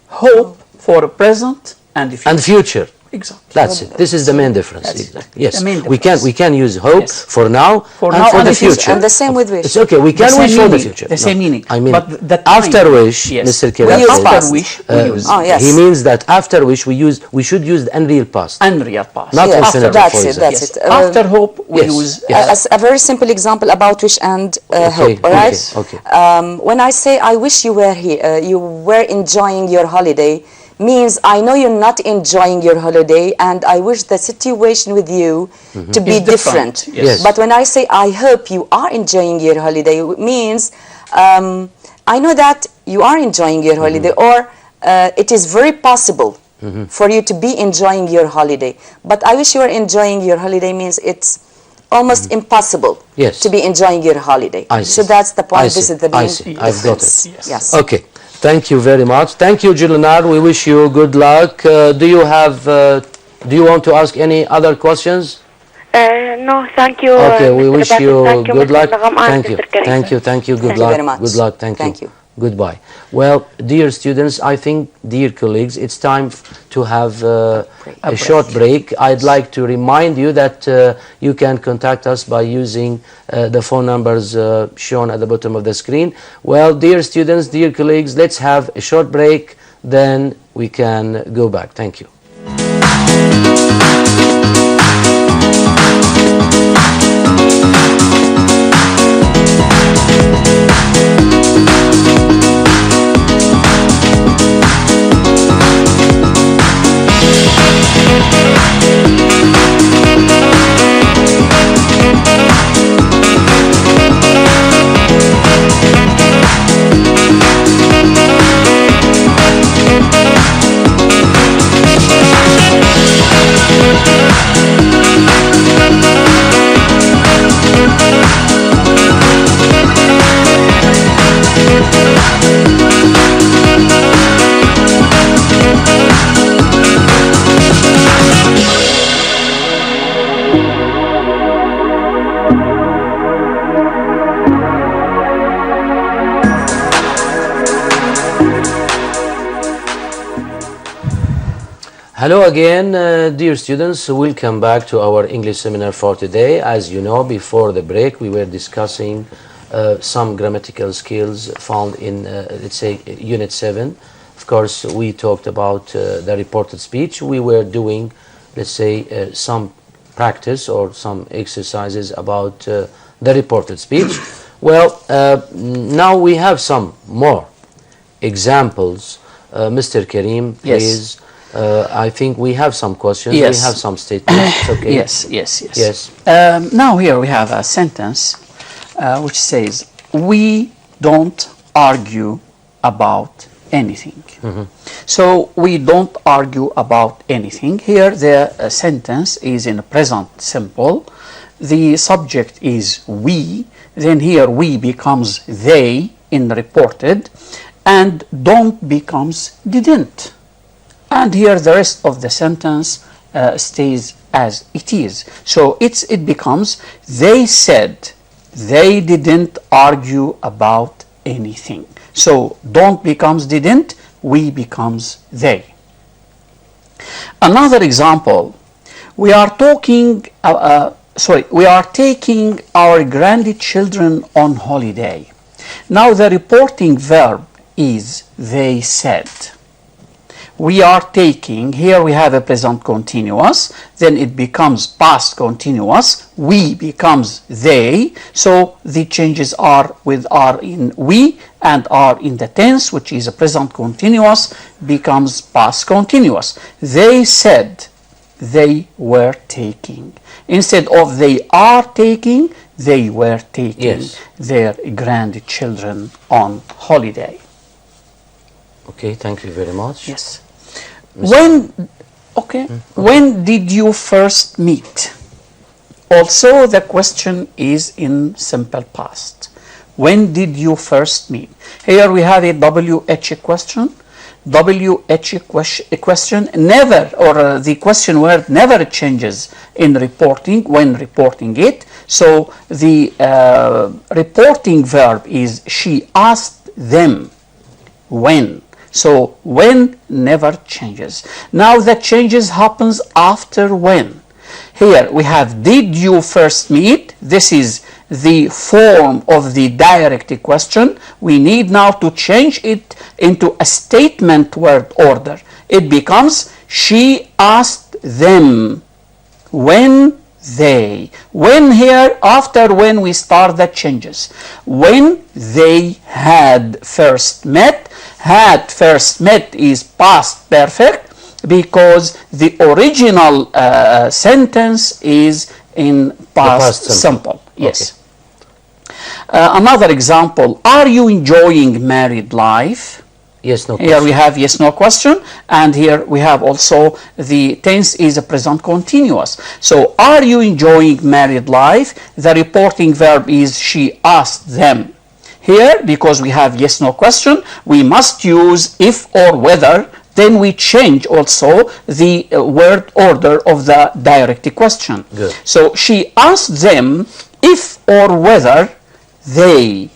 Hope for the present and the future. And future. Exactly. That's it. This is the main difference. Exactly. Yes. The main We difference. can use hope for now and for the future. And the same with wish. It's okay. We can wish for the future. The same meaning. I mean, but the after wish, yes. Mr. Karim, We use after past. wish we use he means that after wish we should use the unreal past. unreal past. Not Yes, infinitive, that's for it. example. That's it. After hope we yes. use As a very simple example about wish and hope. All right. Okay. When I say I wish you were here, you were enjoying your holiday, means I know you're not enjoying your holiday, and I wish the situation with you to be Is different. Yes. But when I say I hope you are enjoying your holiday, it means I know that you are enjoying your holiday, or it is very possible for you to be enjoying your holiday. But I wish you were enjoying your holiday means it's almost impossible to be enjoying your holiday. I see. So that's the point. I see. This is the main I see. I've got difference. it. Yes. Okay. Thank you very much. Thank you, Julinar. We wish you good luck. Do you want to ask any other questions? No, thank you. Okay, we Mr. wish Bassel. you Thank you, good Mr. luck. Nagam and Thank you. Mr. Karim. Thank you. Thank you. Good Thank you luck. very much. Good luck. Thank you. Thank you. Goodbye. Well, dear students, I think, dear colleagues, it's time to have a short break. I'd like to remind you that you can contact us by using the phone numbers shown at the bottom of the screen. Well, dear students, dear colleagues, let's have a short break, then we can go back. Thank you. Hello again, dear students. Welcome back to our English seminar for today. As you know, before the break, we were discussing some grammatical skills found in, let's say, Unit 7. Of course, we talked about the reported speech. We were doing, let's say, some practice or some exercises about the reported speech. Well, now we have some more examples. Mr. Karim, please. I think we have some questions. Yes. We have some statements. Okay. Yes. Now here we have a sentence which says, "We don't argue about anything." So we don't argue about anything. Here the sentence is in present simple. The subject is we. Then here we becomes they in reported, and don't becomes didn't. And here the rest of the sentence stays as it is. So it becomes, they said they didn't argue about anything. So don't becomes didn't, we becomes they. Another example, we are taking our grandchildren on holiday. Now the reporting verb is they said. We are taking, here we have a present continuous, then it becomes past continuous, we becomes they, so the changes are with are in we and are in the tense, which is a present continuous, becomes past continuous. They said they were taking. Instead of they are taking, they were taking their grandchildren on holiday. Okay, thank you very much. Yes. When did you first meet? Also, the question is in simple past. When did you first meet? Here we have a WH question. WH question never, or the question word never changes in reporting when reporting it. So the reporting verb is she asked them when. So when never changes. Now the changes happens after when. Here we have did you first meet? This is the form of the direct question. We need now to change it into a statement word order. It becomes she asked them when they. When here, after when we start the changes. When they had first met. Had first met is past perfect because the original sentence is in past simple. Yes. Another example, are you enjoying married life? Yes, no question. Here we have yes, no question, and here we have also the tense is a present continuous. So, are you enjoying married life? The reporting verb is she asked them. Here, because we have yes, no question, we must use if or whether, then we change also the word order of the direct question. Good. So, she asked them if or whether they.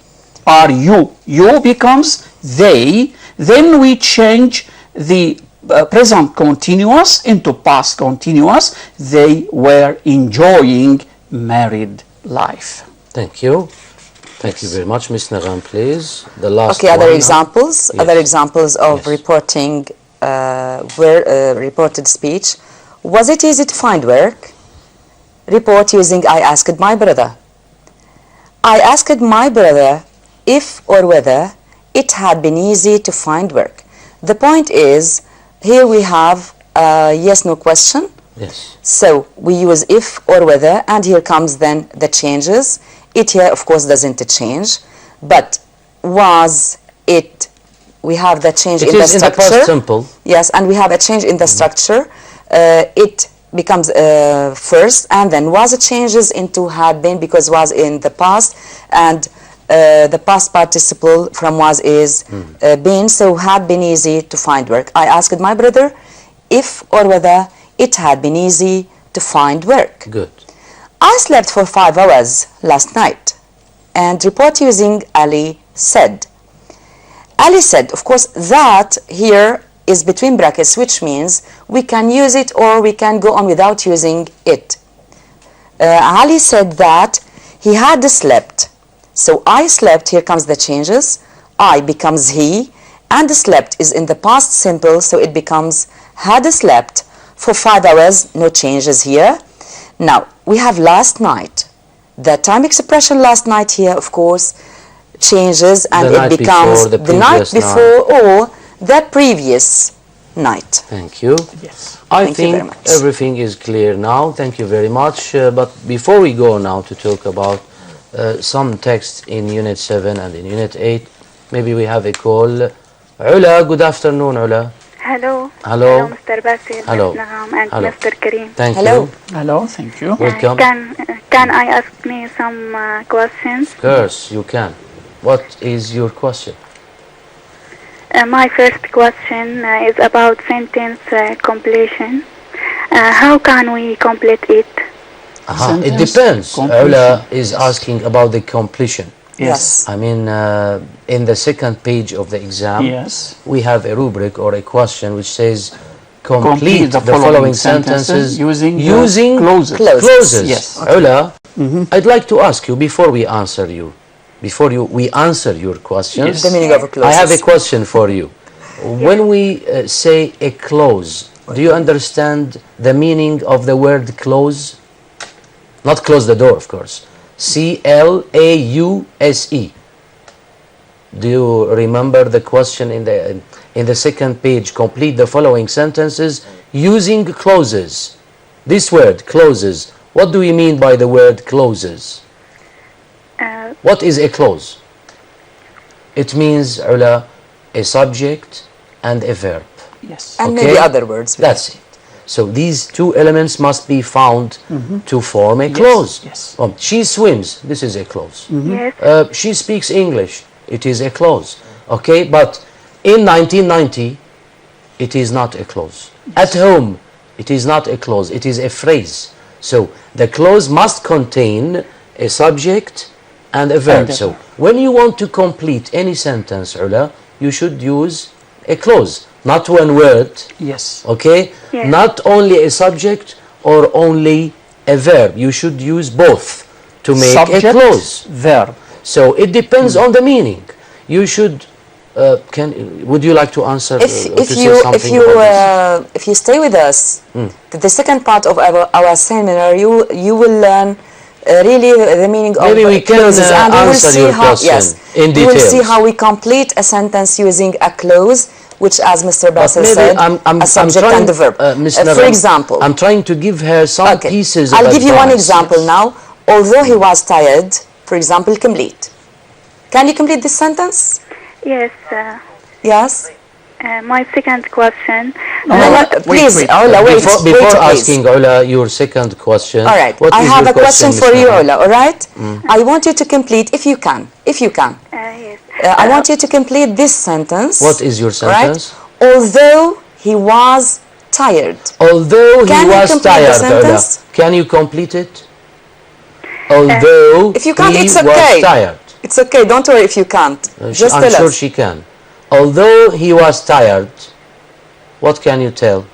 Are you. You becomes they. Then we change the present continuous into past continuous. They were enjoying married life. Thank you. Thank you very much. Ms. Nagam, please. The last Okay, other one. examples. Yes. Other examples of Yes. reporting reported speech. Was it easy to find work? Report using I asked my brother. I asked my brother if or whether it had been easy to find work. The point is, here we have a yes, no question. Yes. So we use if or whether, and here comes then the changes. It here, of course, doesn't change, but was it, we have the change in the It is in the structure. past simple. Yes, and we have a change in the structure. It becomes first, and then was it changes into had been because was in the past, and the past participle from was is been, so had been easy to find work. I asked my brother if or whether it had been easy to find work. Good. I slept for 5 hours last night, and report using Ali said. Ali said, of course, that here is between brackets, which means we can use it or we can go on without using it. Ali said that he had slept. So I slept, here comes the changes. I becomes he, and slept is in the past simple, so it becomes had slept for 5 hours, no changes here. Now, we have last night. The time expression last night here, of course, changes, and it becomes the night before or the previous night. Thank you. Yes. I Thank you very think much. everything is clear now. Thank you very much. But before we go now to talk about some texts in Unit 7 and in Unit 8, maybe we have a call. Ula, good afternoon, Ula. Hello. Hello. Mr. Basil, Hello. Ms. Nagam, and Hello. Mr. Kareem. Thank Hello. you. Hello, thank you. Welcome. Can I ask me some questions? Of course, you can. What is your question? My first question is about sentence completion. How can we complete it? It Sentence depends. completion. Ula is asking about the completion. Yes. I mean, in the second page of the exam, Yes. we have a rubric or a question which says complete the following sentences using clauses. clauses. Yes. Ula, I'd like to ask you before we answer we answer your questions. Yes. The meaning of a clause. I have a question for you. When we say a clause, do you understand the meaning of the word clause? Not close the door, of course. C-L-A-U-S-E. Do you remember the question in the second page? Complete the following sentences using clauses. This word, clauses. What do we mean by the word clauses? What is a clause? It means, Ula, a subject and a verb. Yes. And Okay. maybe other words. That's it. So these two elements must be found to form a clause. Yes. She swims. This is a clause. Yes. She speaks English. It is a clause. Okay, but in 1990, it is not a clause. At home, it is not a clause. It is a phrase. So the clause must contain a subject and a verb. So when you want to complete any sentence, Ula, you should use a clause, not one word. Yes. Okay? Yes. Not only a subject or only a verb. You should use both to make Subject, a clause. verb. So it depends on the meaning. You should. Would you like to answer? If you stay with us, the second part of our seminar, you will learn really the meaning Maybe of we can clauses, and we will answer see your how question in we will details. see how we complete a sentence using a clause, which, as Mr. Bassel maybe said, a subject trying, and a verb. Ms. For Naram, example, I'm trying to give her some pieces of I'll give you one advice. example now. Although he was tired, for example, complete. Can you complete this sentence? Yes. Yes. My second question. Please, Ola, wait. Before please. asking Ola your second question, All right. what I is have your a question Ms. for you, Naram? Ola. All right. I want you to complete, if you can. Yes. I want you to complete this sentence. What is your sentence? Right? Although he was tired. Although he Can you was complete the tired, Ola, sentence? can you complete it? Although If you can't, he it's okay. was tired. It's okay. Don't worry if you can't. Just I'm tell sure us. she can. Although he was tired, what can you tell?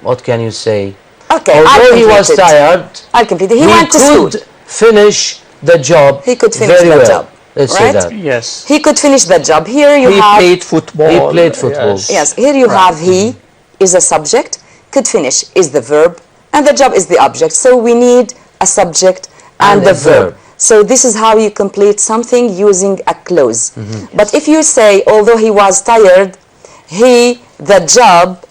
What can you say? Okay. Although he was tired, I'll complete it. He he went to school. could finish the job. He could finish very the well. job, Let's say right? that. Yes. He could finish the job. Here you He have. played football. He played football. Yes. Here you have he is a subject. Could finish is the verb, and the job is the object. So we need a subject and And a a verb. verb. So this is how you complete something using a clause. But if you say, although he was tired, the job,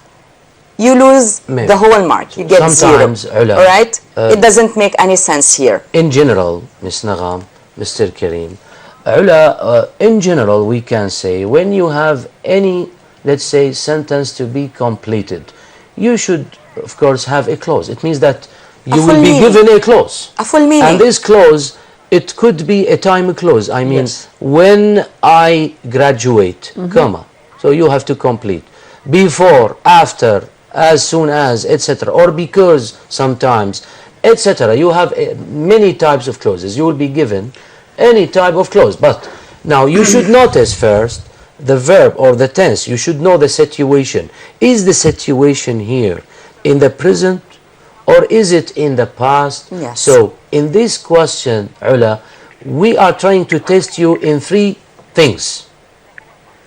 you lose Maybe. the whole mark. You get Sometimes, zero. Ula, All right? It doesn't make any sense here. In general, Ms. Nagham, Mr. Kareem, Ula, in general, we can say when you have any, let's say, sentence to be completed, you should, of course, have a clause. It means that you will full be meaning. given a clause. A full meaning. And this clause, it could be a time clause. I mean, Yes. when I graduate, comma. So you have to complete. Before, after, as soon as, etc. Or because sometimes, etc. You have many types of clauses. You will be given any type of clause. But now you should notice first the verb or the tense. You should know the situation. Is the situation here in the present or is it in the past? Yes. So in this question, Ula, we are trying to test you in three things.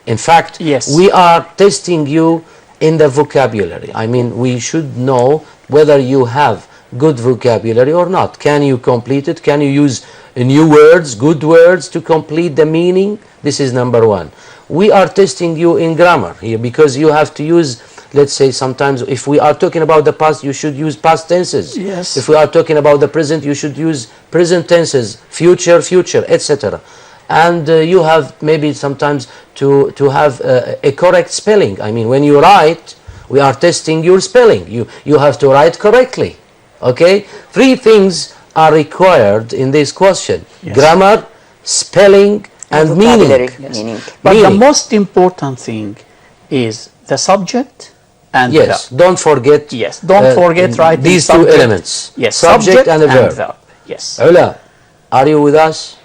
In fact, Yes. we are testing you in the vocabulary. I mean, we should know whether you have good vocabulary or not. Can you complete it? Can you use new words, good words to complete the meaning? This is number one. We are testing you in grammar here because you have to use, let's say, sometimes if we are talking about the past, you should use past tenses. Yes. If we are talking about the present, you should use present tenses, future, etc. And you have maybe sometimes to have a correct spelling. I mean, when you write, we are testing your spelling. You have to write correctly. Okay? Three things are required in this question. Yes. Grammar, spelling, and vocabulary. meaning. Yes. Meaning. But the Meaning. most important thing is the subject and Yes, verb. don't forget. Yes, don't forget writing these two subject. elements. Yes, subject and a verb. Yes. Ula, are you with us?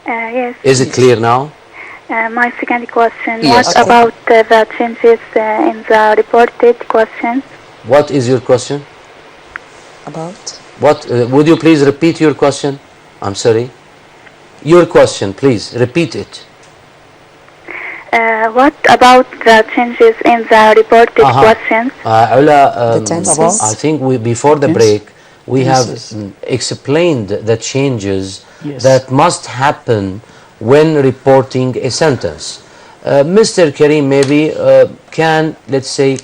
Yes. Is it clear now? My second question. Yes. What Okay. about the changes in the reported questions? What is your question? About? What would you please repeat your question? I'm sorry. Your question, please repeat it. What about the changes in the reported questions? Ula, The tenses? I think before the Yes. break we have Tenses. explained the changes Yes. that must happen when reporting a sentence. Mr. Kareem maybe can, let's say,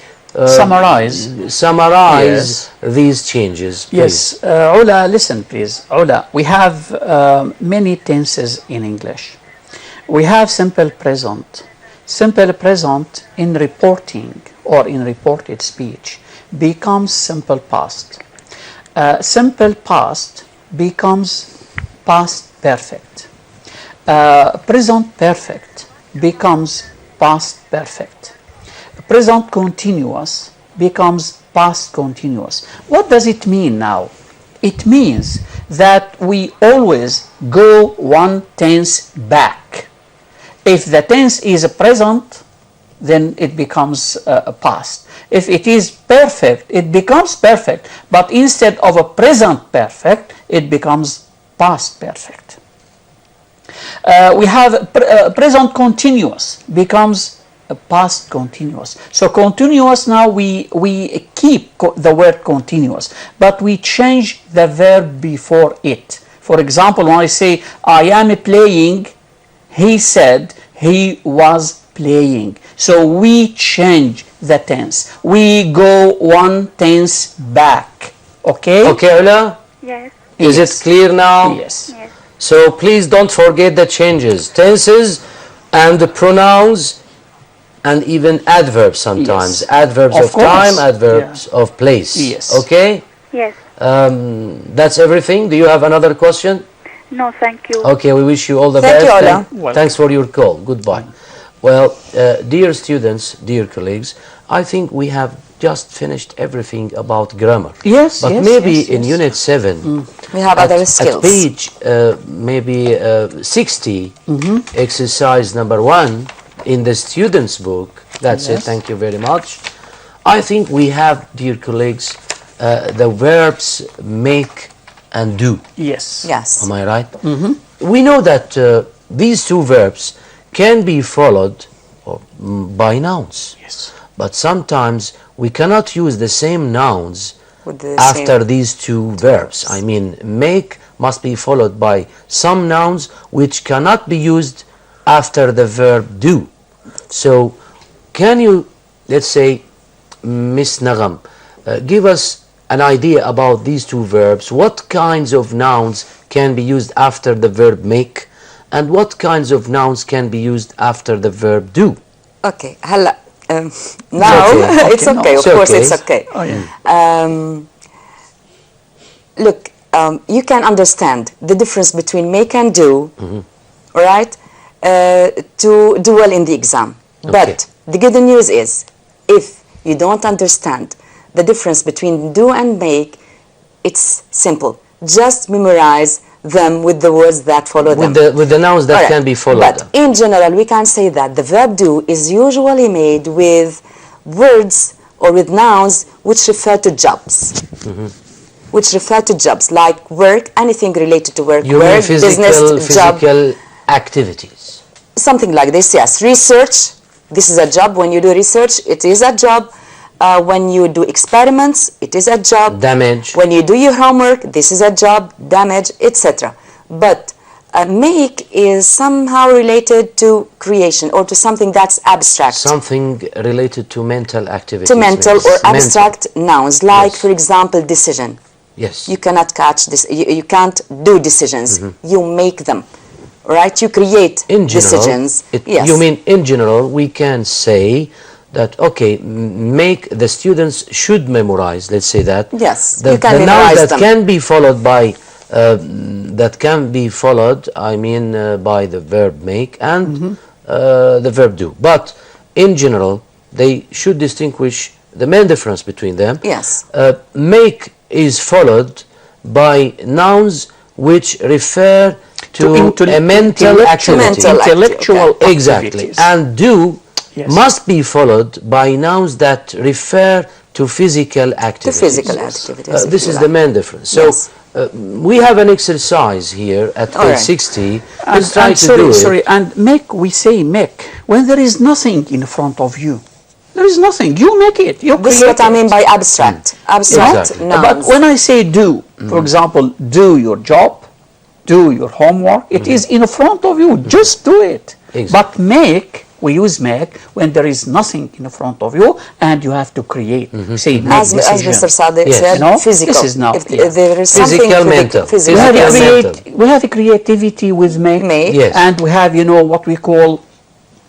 Summarize. summarize these changes, please. Yes, Ula, listen please. Ula, we have many tenses in English. We have simple present, simple present in reporting or in reported speech becomes simple past. Simple past becomes past perfect. Present perfect becomes past perfect. Present continuous becomes past continuous. What does it mean now? It means that we always go one tense back. If the tense is present, then it becomes past. If it is perfect, it becomes perfect. But instead of a present perfect, it becomes past perfect. We have present continuous becomes past continuous. So continuous, now we keep the word continuous, but we change the verb before it. For example, when I say I am playing, he said he was playing. So we change the tense. We go one tense back. Okay? Okay, Ula? Yes. Is it clear now? Yes. Yes. So please don't forget the changes. Tenses and the pronouns and even adverbs sometimes. Yes. Adverbs Of of course. time, adverbs of place. Yes. Okay? Yes. That's everything. Do you have another question? No, thank you. Okay, we wish you all the Thank best. you, Ola. Welcome. Thanks for your call. Goodbye. Well, dear students, dear colleagues, I think we have just finished everything about grammar. Yes, But yes, maybe yes, in yes. Unit 7, We have other skills. at page maybe 60, exercise number 1 in the student's book, that's it, Yes. thank you very much. I think we have, dear colleagues, the verbs make and do. Yes. Yes. Am I right? We know that these two verbs can be followed by nouns. Yes. But sometimes we cannot use the same nouns With the after same- these two verbs. I mean, make must be followed by some nouns which cannot be used after the verb do. So, can you, let's say, Miss Nagam, give us an idea about these two verbs? What kinds of nouns can be used after the verb make, and what kinds of nouns can be used after the verb do? Okay. هلا now okay. it's Okay, okay. no. Of It's course, okay. it's okay. Oh, yeah. Look, you can understand the difference between make and do, all right, to do well in the exam. But the good news is, if you don't understand the difference between do and make, it's simple. Just memorize them with the words that follow them. With the nouns that All right. can be followed. But in general, we can say that the verb do is usually made with words or with nouns which refer to jobs. Which refer to jobs like work, anything related to work, You mean work, business, job, physical activities. something like this, yes. Research, this is a job. When you do research, it is a job. When you do experiments, it is a job. Damage. When you do your homework, this is a job, damage, etc. But make is somehow related to creation or to something that's abstract. Something related to mental activities. To mental maybe. or Mental. abstract nouns, like, Yes. for example, decision. Yes. You cannot catch this. You can't do decisions. You make them, right? You create In general, decisions. Yes. You mean in general, we can say that, okay, make the students should memorize, let's say that. Yes, The, you can the nouns memorize that them. can be followed by, I mean, by the verb make and the verb do. But in general, they should distinguish the main difference between them. Yes. Make is followed by nouns which refer to a mental activity. Mental intellectual activity, Exactly. activities. And do Yes. must be followed by nouns that refer to physical To activities. physical activities. if This you is like. the main difference. So Yes. we have an exercise here at All page right. 60. Let's try And to sorry, do it. sorry, and make, we say make, when there is nothing in front of you. There is nothing. You make it. You This is create what I it. mean by abstract. Abstract Exactly. nouns. But when I say do, for example, do your job, do your homework, it is in front of you. Just do it. Exactly. But make, we use make when there is nothing in front of you and you have to create. Say make as decision. Mr. Sadiq Yes. said, You know, physical. this is now if clear. there is something Physical, mental. physical, We have, Physical, yes. mental. we have a creativity with make, Make. Yes. and we have, what we call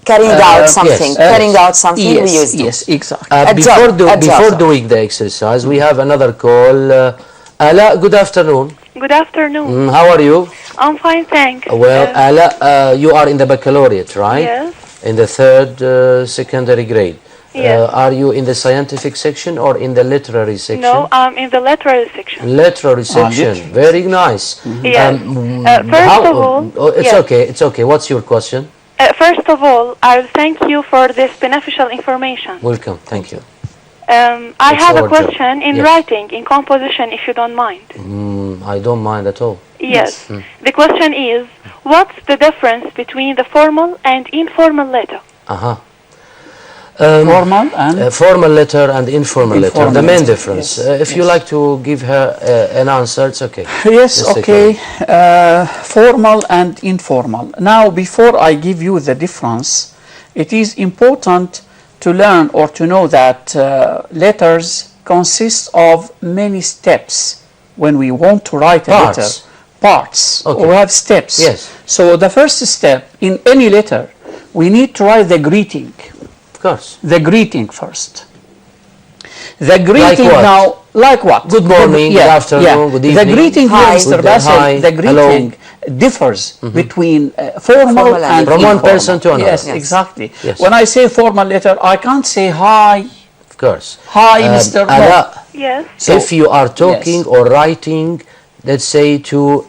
carrying out something. yes, Carrying out something, we use do. Yes, exactly. Before doing the exercise, we have another call. Ala, good afternoon. Good afternoon. How are you? I'm fine, thanks. Well, Ala, you are in the baccalaureate, right? Yes. In the third secondary grade. Yes. Are you in the scientific section or in the literary section? No, I'm in the literary section. Literary section. Very nice. Yes. First of all, it's yes. okay. It's okay. What's your question? First of all, I thank you for this beneficial information. Welcome. Thank you. I It's have a our question job. in Yes. writing, in composition, if you don't mind. I don't mind at all. Yes. The question is, what's the difference between the formal and informal letter? Formal and Formal letter and informal letter. Informal The main letter, difference. yes, If you like to give her an answer, it's okay. yes, Just take okay. Formal and informal. Now, before I give you the difference, it is important to learn or to know that letters consist of many steps. When we want to write a Parts. letter, parts, Okay. or have steps. Yes. So the first step in any letter, we need to write the greeting. Of course. The greeting first. The greeting what? now, like what? Good morning, good afternoon, good The evening. greeting Hi. here, Mr. Good- Bassel, hi, the greeting hello. differs between formal Formal and and From one informal. person to another. Yes, Yes. exactly. Yes. When I say formal letter, I can't say hi, Of course. hi, Mr. Ala, Yes. So- if you are talking Yes. or writing, let's say to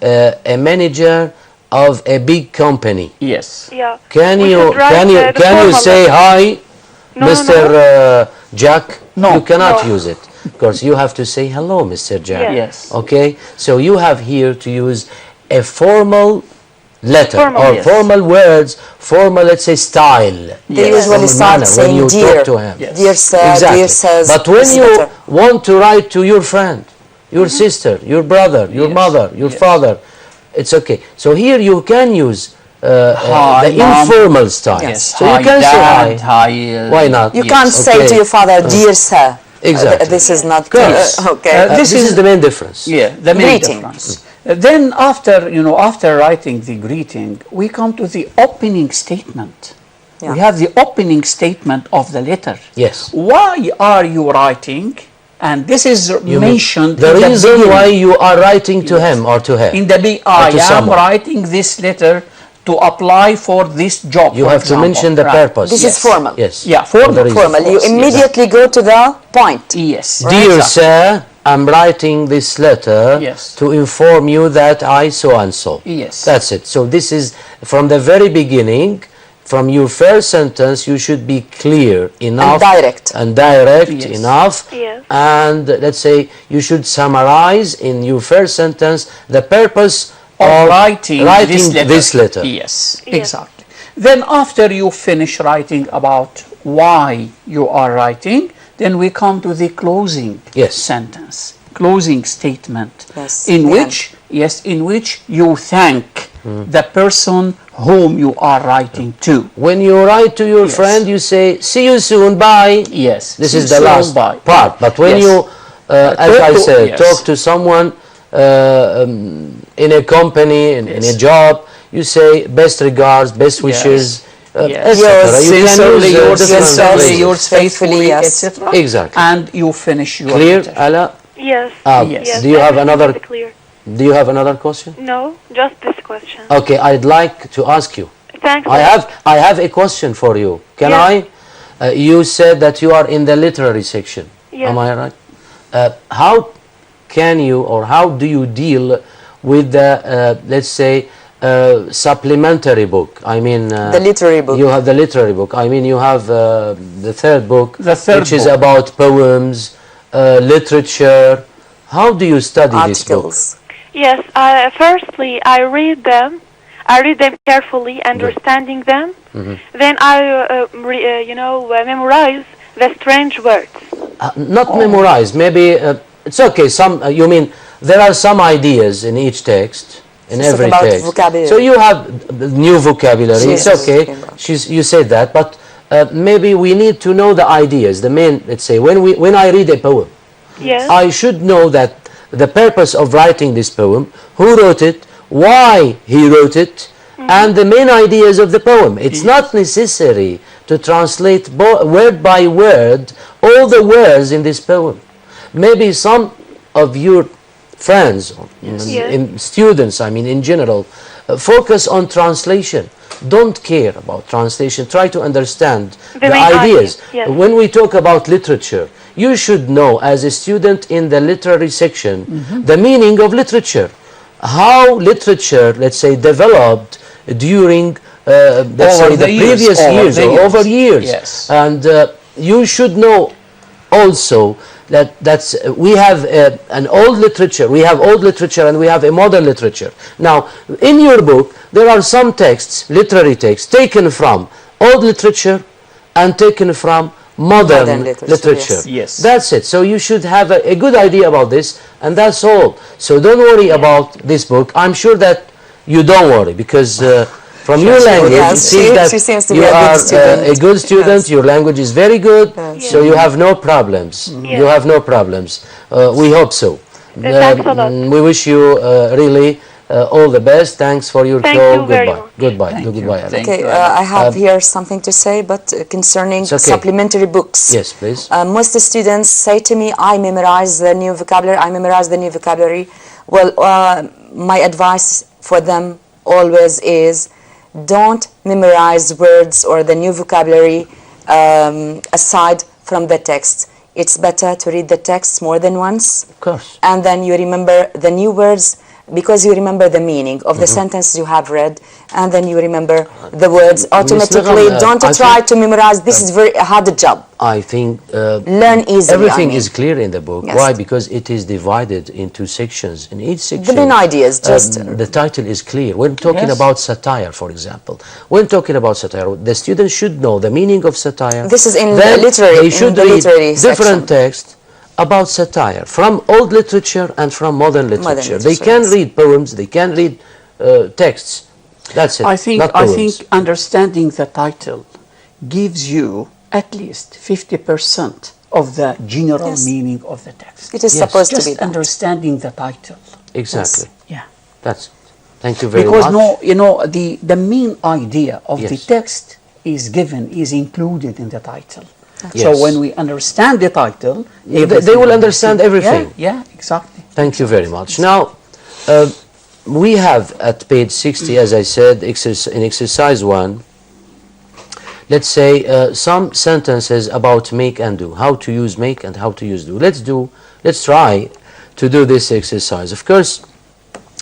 a manager of a big company, Yes. Yeah. can We you should write, the can you formal say letter. hi, No, Mr. Jack? No. You cannot No. use it. Of course, you have to say hello, Mr. Jack. Yes. Yes. Okay, so you have here to use a formal letter Formal, or yes. formal words, formal, let's say, style. They Yes. usually Formal start manner when saying you dear. talk to him. Yes. Dear sir, Exactly. dear says. But when this you letter. want to write to your friend, your sister, your brother, your Yes. mother, your Yes. father, it's okay. So here you can use Hi, the Mom. informal style. Yes. So you Hi, can say hi. Dad, hi. Why not? You Yes. can't say Okay. to your father, dear sir. Exactly. This is not course. okay. This is the main difference. Yeah, the main Greeting. difference. Then after writing the greeting, we come to the opening statement. Yeah. We have the opening statement of the letter. Yes. Why are you writing? And this is You mean mentioned the in reason beginning. why you are writing to him or to her. In the I to am someone. writing this letter to apply for this job. You for have to example. mention the Right. purpose. This is Yes. formal. Yes. Yeah, formal. For the reason. Formal. You Yes. immediately go to the point. Yes. Dear Exactly. sir, I'm writing this letter Yes. to inform you that I so and so. Yes. That's it. So this is from the very beginning, from your first sentence, you should be clear enough And direct. Yes. enough. Yes. And let's say you should summarize in your first sentence the purpose Of of writing this letter. Yes, Yes. exactly. Then after you finish writing about why you are writing, then we come to the closing Yes. sentence, closing statement, Yes, in the which you thank the person whom you are writing to. When you write to your Yes. friend, you say, see you soon, bye. Yes. This See is you the soon, last bye. part. But when Yes. you, as talk I to- said, yes. talk to someone in a company, in a Yes. job, you say best regards, best wishes, Yes. etc. Yours You can Sincerely use, yours, different sincerely phrases. yours, faithfully, Faithfully, yes. etc. Exactly. And you finish your Clear, letter. Ala? Yes. Yes. Yes. Do you have everything another? is clear. Do you have another question? No, just this question. Okay, I'd like to ask you. Thanks. I have a question for you. Can Yes. I? You said that you are in the literary section. Yes. Am I right? How can you or how do you deal with the let's say supplementary book? I mean The literary book. You have the literary book. I mean you have the third book, The third which is book. about poems, literature. How do you study this book? Articles. Yes. Firstly, I read them. I read them carefully, understanding them. Then I, memorize the strange words. Not memorize. Maybe it's okay. Some you mean there are some ideas in each text, in She's every talking about text. vocabulary. So you have new vocabulary. Yes. It's okay. Talking about. You said that, but maybe we need to know the ideas. The main. Let's say when I read a poem, Yes. I should know that the purpose of writing this poem, who wrote it, why he wrote it, and the main ideas of the poem. It's not necessary to translate word by word all the words in this poem. Maybe some of your friends, students, I mean in general, focus on translation. Don't care about translation. Try to understand the ideas. Yes. When we talk about literature, you should know as a student in the literary section the meaning of literature. How literature, let's say, developed during let's say the previous years or over years. Yes. And you should know also that we have an old literature, we have old literature, and we have a modern literature. Now, in your book, there are some texts, literary texts, taken from old literature and taken from modern literature. Yes. That's it. So you should have a good idea about this, and that's all. So don't worry about this book. I'm sure that you don't worry, because from your language, it seems that you are a good student. Your language is very good, so you have no problems. You have no problems. We hope so. Thanks a lot. We wish you really all the best. Thanks for your call. Goodbye. Goodbye. Okay, I have here something to say, but concerning supplementary books. Yes, please. Most students say to me, I memorize the new vocabulary. Well, my advice for them always is, don't memorize words or the new vocabulary aside from the text. It's better to read the text more than once. Of course. And then you remember the new words, because you remember the meaning of the sentence you have read, and then you remember the words automatically. Don't try to memorize. This is very hard job. I think learn easily. Everything is clear in the book. Yes. Why? Because it is divided into sections. In each section, the main ideas. Just the title is clear. When talking about satire, for example, when talking about satire, the students should know the meaning of satire. This is in the literary. They should read different section. Texts about satire from old literature and from modern literature. They can read poems, they can read texts. That's it. I think understanding the title gives you at least 50% of the general meaning of the text. It is supposed to be just understanding the title. Exactly. Yeah. That's it. Thank you very much. Because the main idea of the text is included in the title. Yes. So when we understand the title, they will understand everything. Yeah, exactly. Thank you very much. Now, we have at page 60, as I said, in exercise 1, let's say some sentences about make and do, how to use make and how to use do. Let's try to do this exercise. Of course,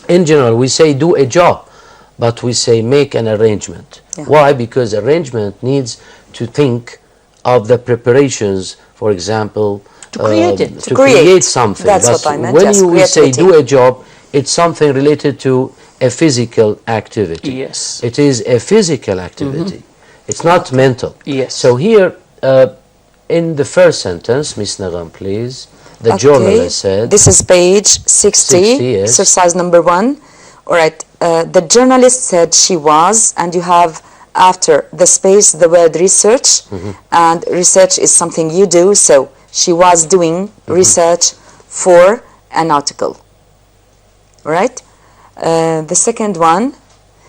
in general, we say do a job, but we say make an arrangement. Yeah. Why? Because arrangement needs to think of the preparations, for example, to create something. That's what I meant. When we say do a job, it's something related to a physical activity. Yes. It is a physical activity. It's not mental. Yes. So here, in the first sentence, Ms. Nagam, please, the journalist said... This is page 60 exercise number 1. All right. The journalist said she was, and you have after the space the word research, and research is something you do, so she was doing research for an article. Right? The second one,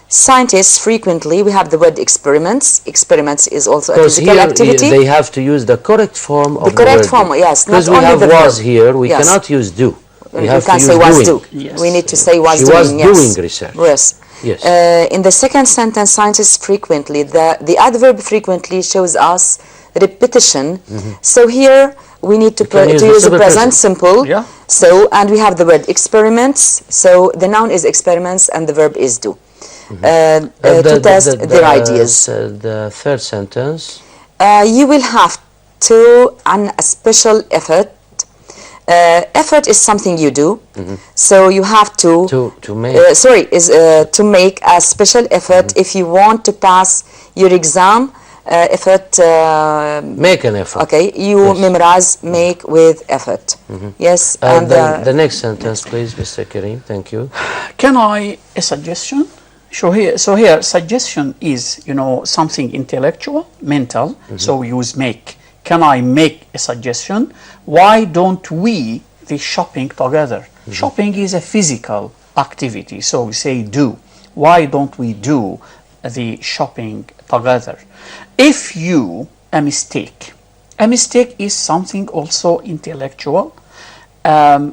scientists frequently, we have the word experiments. Experiments is also a physical activity. They have to use the correct form of the word. The correct form, yes. Because we have was here, we cannot use do. We have to use say was doing. do. Yes. We need to say was doing. She was doing research. Yes. Yes. In the second sentence, scientists frequently, the adverb frequently shows us repetition. So here we need to use the present simple. Yeah. So, and we have the word experiments. So the noun is experiments and the verb is do. To test their ideas. The third sentence. You will have to, a special effort. Effort is something you do, so you have to make. To make a special effort if you want to pass your exam. Make an effort. Okay, you memorize make with effort. Yes, and the next sentence, please, Mr. Kareem. Thank you. Can I a suggestion? So here, suggestion is something intellectual, mental. So we use make. Can I make a suggestion? Why don't we the shopping together? Shopping is a physical activity, so we say do. why don't we do the shopping together? If you, a mistake is something also intellectual.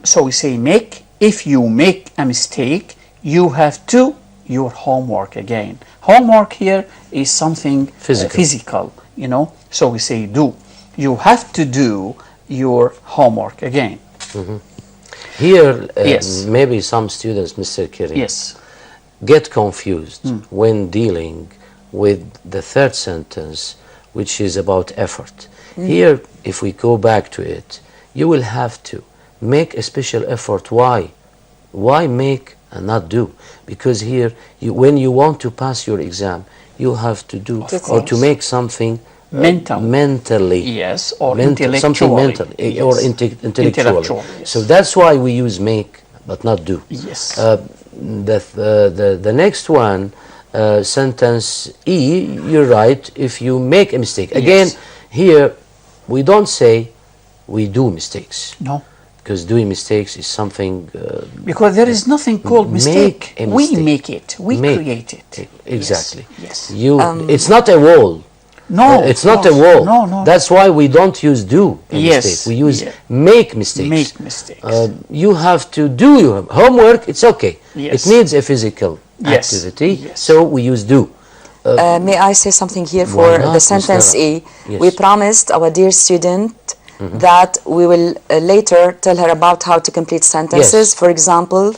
So we say make. If you make a mistake, you have to your homework again. Homework here is something physical, you know. So we say do. You have to do your homework again. Mm-hmm. Here, yes. Maybe some students, Mr. Kiri, yes, get confused when dealing with the third sentence, which is about effort. Here, if we go back to it, you will have to make a special effort. Why? Why make and not do? Because here, when you want to pass your exam, you have to do or to make something mentally. Yes, or intellectually. Something mental or intellectually. Yes. So that's why we use make but not do. Yes. The next one, sentence E, you're right, if you make a mistake. Again, here we don't say we do mistakes. No. Because doing mistakes is something... because there is nothing called mistake. We make it. We create it. Exactly. Yes. It's not a wall. No. It's not a wall. No. That's why we don't use do a mistake. We use make mistakes. Make mistakes. You have to do your homework. It's okay. Yes. It needs a physical activity. Yes. So we use do. May I say something here for the sentence E? Yes. We promised our dear student that we will later tell her about how to complete sentences. Yes. For example,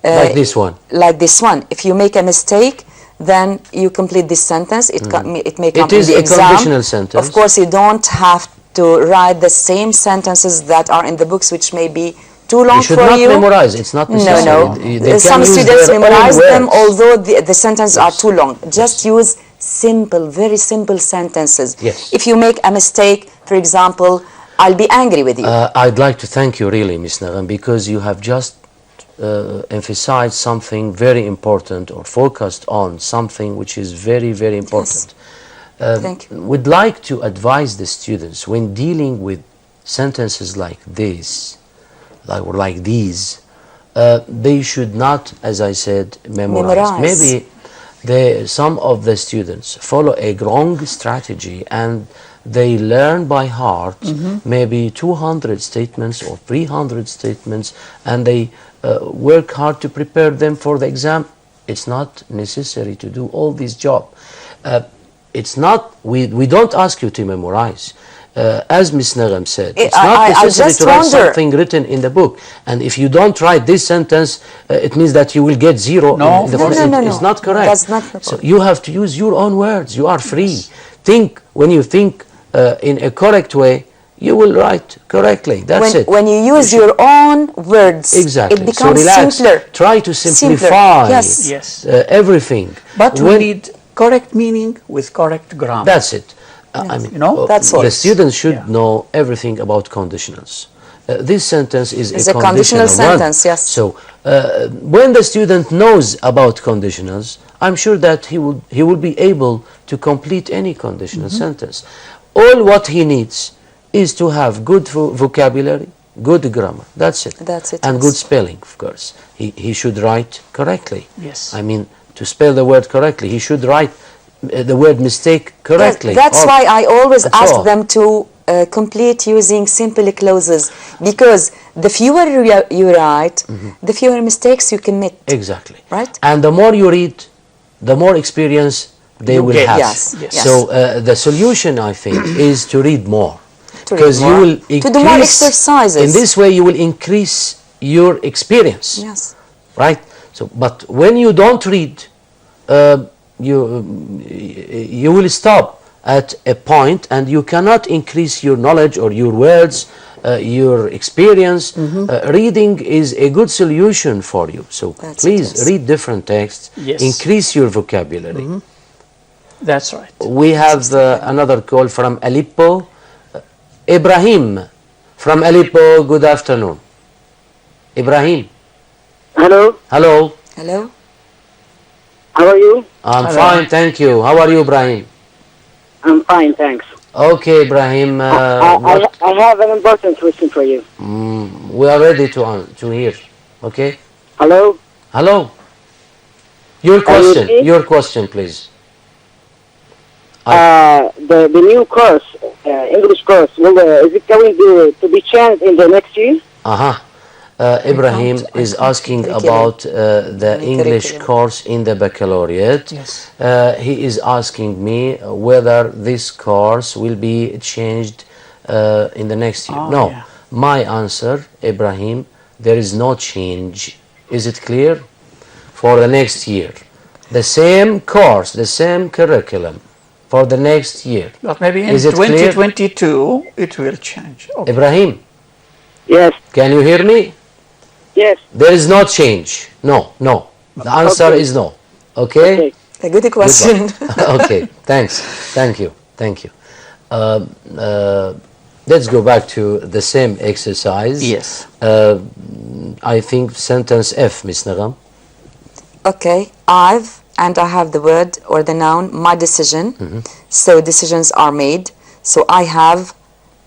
like this one. Like this one. If you make a mistake, then you complete this sentence. It may come in the exam. It is a conditional sentence. Of course, you don't have to write the same sentences that are in the books, which may be too long for you. You should not memorize. It's not necessary. No. Some students memorize them, although the sentences are too long. Just use simple, very simple sentences. Yes. If you make a mistake, for example, I'll be angry with you. I'd like to thank you really, Ms. Nagam, because you have just emphasized something very important or focused on something which is very, very important. Yes. Thank you. We'd like to advise the students when dealing with sentences like this, like these, they should not, as I said, memorize. Maybe some of the students follow a wrong strategy and they learn by heart maybe 200 statements or 300 statements, and they work hard to prepare them for the exam. It's not necessary to do all this job. It's not, we don't ask you to memorize. As Ms. Nagam said, it's not necessary to write something written in the book. And if you don't write this sentence, it means that you will get zero. No. It's not correct. That's not the so you have to use your own words. You are free. Think, when you think in a correct way, you will write correctly. That's it. When you use your own words, exactly. It becomes simpler. Try to simplify everything. But we need correct meaning with correct grammar. That's it. I mean, that's all. The students should know everything about conditionals. This sentence is a conditional sentence, yes. So when the student knows about conditionals, I'm sure that he will be able to complete any conditional sentence. All what he needs is to have good vocabulary, good grammar. That's it. That's it. And good spelling, of course. He should write correctly. Yes. I mean, to spell the word correctly, he should write the word mistake correctly. That's why I always ask them to complete using simple clauses, because the fewer you write, the fewer mistakes you commit. Exactly. Right? And the more you read, the more experience they will have. Yes. So the solution, I think, is to read more. Because you will increase, to do more exercises. In this way, you will increase your experience. Yes. Right? So, but when you don't read, you will stop at a point and you cannot increase your knowledge or your words, your experience. Reading is a good solution for you. So please read different texts, increase your vocabulary. That's right. We have another call from Aleppo. Ibrahim from Aleppo, good afternoon. Ibrahim. Hello. Hello. How are you? I'm fine, thank you. How are you, Ibrahim? I'm fine, thanks. Okay, Ibrahim. I have an important question for you. We are ready to hear. Okay. Hello. Your question, please. The new course, English course, is it going to be changed in the next year? Ibrahim is asking about the English course in the baccalaureate. Yes. He is asking me whether this course will be changed in the next year. No. Yeah. My answer, Ibrahim, there is no change. Is it clear? For the next year. The same course, the same curriculum for the next year. But maybe in Is it clear? 2022 it will change. Okay. Ibrahim, Yes. can you hear me? Yes. There is no change. No. The answer is no. Okay? A good question. Okay, thanks. Thank you. Let's go back to the same exercise. Yes. I think sentence F, Miss Nagam. Okay, I've, and I have the word or the noun, my decision. So decisions are made. So I have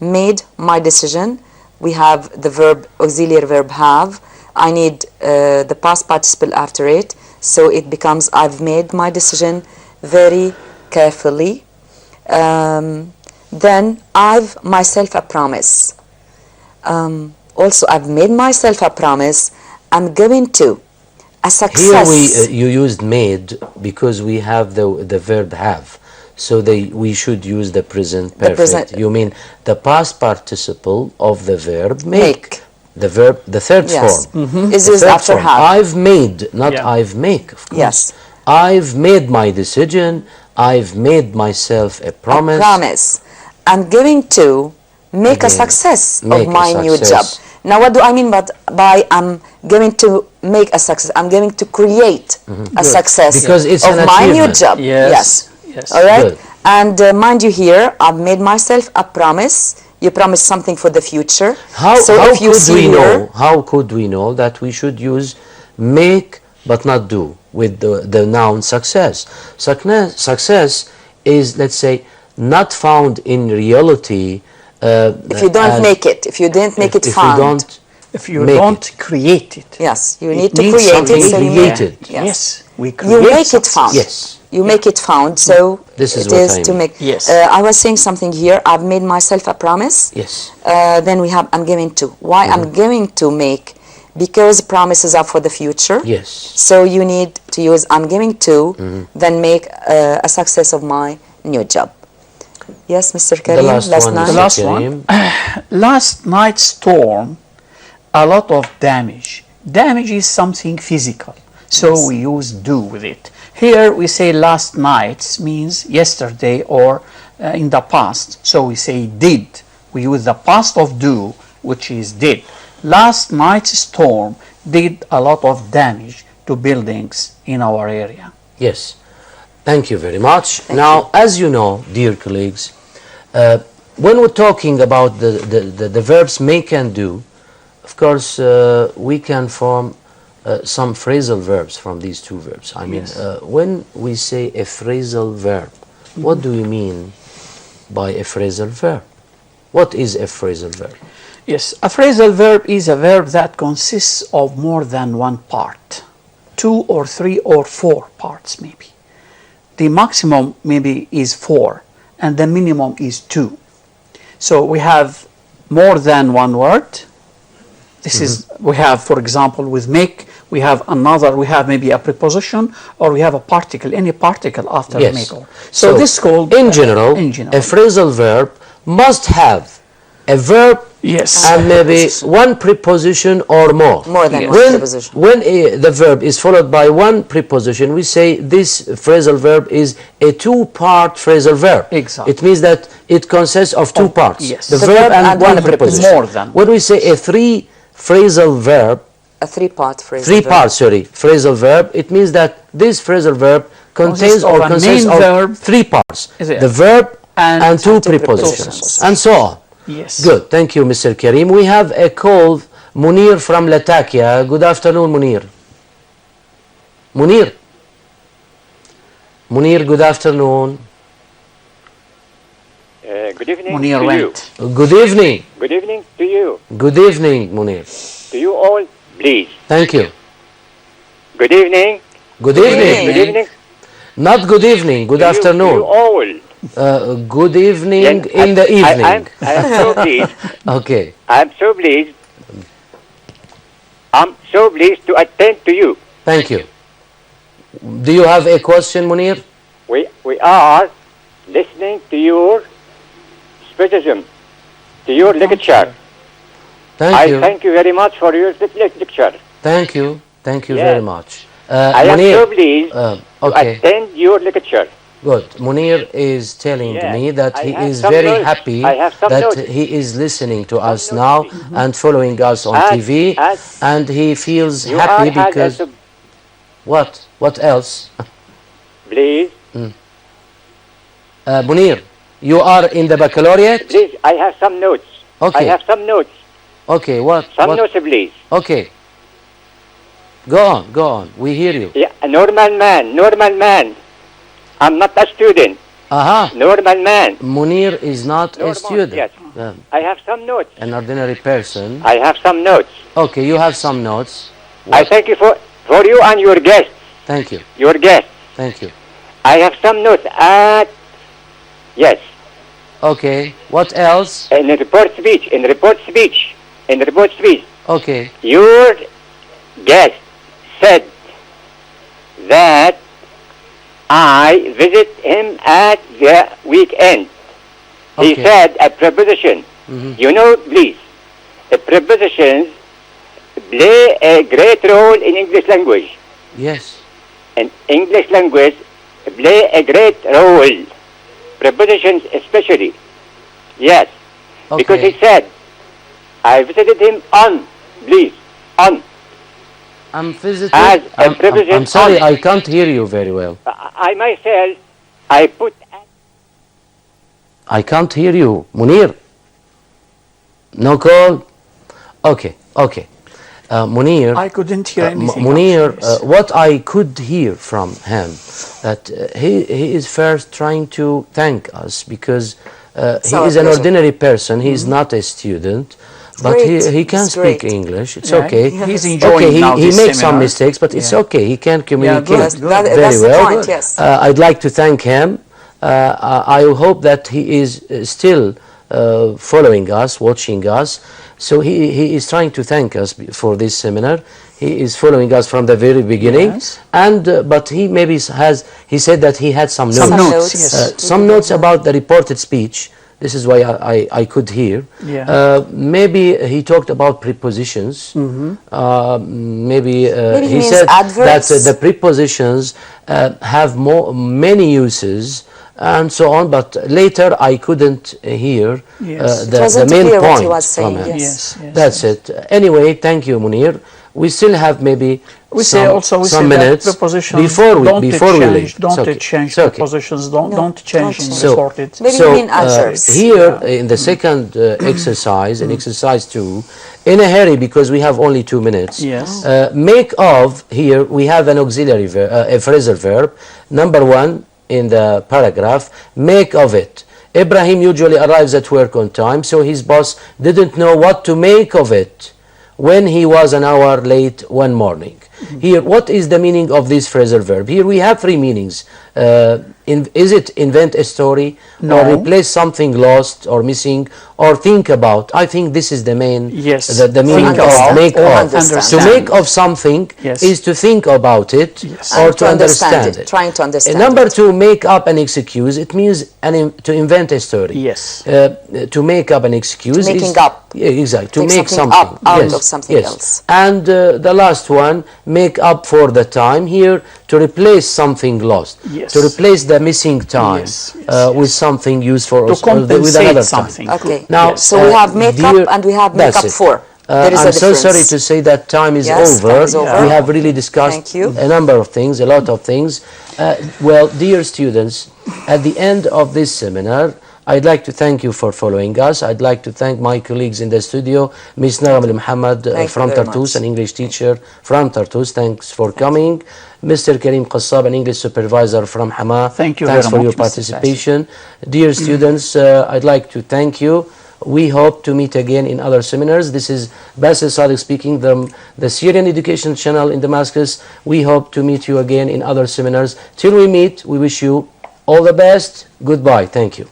made my decision. We have the verb, auxiliary verb have. I need the past participle after it. So it becomes I've made my decision very carefully. Then I've myself a promise. Also, I've made myself a promise. I'm going to. A success. Here you used made because we have the verb have. So we should use the present perfect. You mean the past participle of the verb make. The verb, the third form. Is used after form. have. I've made, not I've make, of course. Yes. I've made my decision. I've made myself a promise. A promise. I'm going to make a success of my new job. Now, what do I mean by I'm going to make a success? I'm going to create a success because it's of my new job. Yes. All right. Good. And mind you, here I've made myself a promise. You promise something for the future. How could we know that we should use make but not do with the noun success? Success is, let's say, not found in reality. If you don't make it, if you didn't make it found. If you don't create it. Yes, you need to create it. So created. Yes, we create. You make it found. Yes. You make it found. So this is it what is I to mean. make. Yes. I was saying something here. I've made myself a promise. Yes. Then we have I'm going to. Why I'm going to make? Because promises are for the future. Yes. So you need to use I'm going to, then make a success of my new job. Yes, Mr. Karim. The last one. Last night's storm, a lot of damage. Damage is something physical, so we use do with it. Here we say last night means yesterday or in the past, so we say did. We use the past of do, which is did. Last night's storm did a lot of damage to buildings in our area. Yes. Thank you very much. Now, as you know, dear colleagues, when we're talking about the verbs make and do, of course, we can form some phrasal verbs from these two verbs. I mean, when we say a phrasal verb, what do we mean by a phrasal verb? What is a phrasal verb? Yes, a phrasal verb is a verb that consists of more than one part, 2 or 3 or 4 parts maybe. The maximum maybe is 4 and the minimum is 2. So we have more than one word. This is, we have, for example, with make, we have maybe a preposition or we have a particle, any particle after make. So this is called, in general, a phrasal verb must have a verb and maybe one preposition or more. More than one preposition. When the verb is followed by one preposition, we say this phrasal verb is a two-part phrasal verb. Exactly. It means that it consists of two parts. Yes. The verb and one preposition. More than. When we say a three-phrasal verb, a three-part phrasal phrasal verb, it means that this phrasal verb consists of 3 parts. The verb and two prepositions. And so on. Yes. Good. Thank you, Mr. Karim. We have a call, Munir from Latakia. Good afternoon, Munir. Munir, good afternoon. Good evening Munir to went. you. Good evening. Good evening to you. Good evening, Munir. To you all, please. Thank you. Good evening. Good evening. Good evening. Not good evening, good afternoon. You all. Good evening Yes, in the evening. I am so pleased. Okay. I'm so pleased. I'm so pleased to attend to you. Thank you. Do you have a question, Munir? We are listening to your speecism, to your lecture. Thank you. Thank you very much for your lecture. Thank you. Thank you Yes. very much. I am Munir, so pleased okay. to attend your lecture. Good. Munir is telling Yes. me that I he have is some very notes. happy I have some that notes. he is listening to us notes, now please. and following us on As- TV, as and he feels You happy are because what? What else? please, Munir, you are in the baccalaureate? please, I have some notes. Okay. I have some notes. Okay. What? Some what? notes, please. Okay. Go on. Go on. We hear you. Yeah, a normal man. I'm not a student. Aha. Normal man. Munir is not a Normal, student. yes. I have some notes. An ordinary person. I have some notes. Okay, you have some notes. I thank you for you and your guests. Thank you. Your guests. Thank you. I have some notes at yes. Okay. What else? In report speech. Okay. Your guest said that I visit him at the weekend. He Okay. said a preposition. You know, please, prepositions play a great role in English language. Yes. In English language, play a great role. Prepositions especially. Yes. Because he Okay. said, I visited him on, please, on. I'm visiting. As a preposition I'm sorry, on. I can't hear you very well. I myself, I put I can't hear you. Munir? No call? Okay. Okay. Munir. I couldn't hear anything. Munir, actually. what I could hear from him, that he is first trying to thank us because he our is an pleasure. ordinary person. He is not a student, but Great. he can It's speak great. English. It's Yeah, okay. he's enjoying Okay, now he this makes some seminar. mistakes, but it's Yeah. okay. He can communicate good, good. That- very that's the well. point, yes. I'd like to thank him. I hope that he is still following us, watching us. So he is trying to thank us for this seminar. He is following us from the very beginning, Yes. and but he maybe he said that he had some notes. Some notes, notes. yes. Some notes about the reported speech. This is why I could hear. Yeah. Maybe he talked about prepositions. Maybe Maybe he he means said that adverbs. the prepositions have many uses and so on. But later I couldn't hear Yes. It the wasn't main clear what point he was saying, from him. yes. Yes, yes. That's it. Anyway, thank you, Munir. We still have maybe We say also some that minutes prepositions before we don't leave. change, don't It's okay. change It's okay. prepositions, don't No, change don't in change. reported. Maybe you mean adverbs. Here in the second exercise, in exercise 2, in a hurry because we have only 2 minutes. Yes. Make of, here we have an auxiliary verb, a phrasal verb. Number 1 in the paragraph, make of it. Ibrahim usually arrives at work on time, so his boss didn't know what to make of it when he was an hour late one morning. Here, what is the meaning of this phrasal verb? Here we have 3 meanings. Is it invent a story, No. or replace something lost or missing, or think about? I think this is the main, Yes. the meaning Think of about make or of. understand. To make of something Yes. is to think about it Yes. or And to understand it. trying to understand Number it. 2, make up an excuse. It means to invent a story. Yes. To make up an excuse. Making is, up. Yeah, exactly. To Take make something something up out yes, of something yes. else. And the last one, make up for the time. Here, to replace something lost. Yes. To replace the missing time Yes, yes, with something useful To with compensate another something. time. Okay. Now, Yes. So we have make dear- up and we have make that's up it. for. There is a I'm so difference. sorry to say that time is Yes, over. time is over. We have really discussed Thank you. a number of things, a lot of things. Well, dear students, at the end of this seminar, I'd like to thank you for following us. I'd like to thank my colleagues in the studio, Ms. Naram Al-Muhammad Thank you from very Tartus, much. an English teacher from Tartus. Thanks for coming. Mr. Karim Qassab, an English supervisor from Hama. Thank you Thanks very for much, your Mr. participation. Dear students, I'd like to thank you. We hope to meet again in other seminars. This is Basil Sadiq speaking, the Syrian Education Channel in Damascus. We hope to meet you again in other seminars. Till we meet, we wish you all the best. Goodbye. Thank you.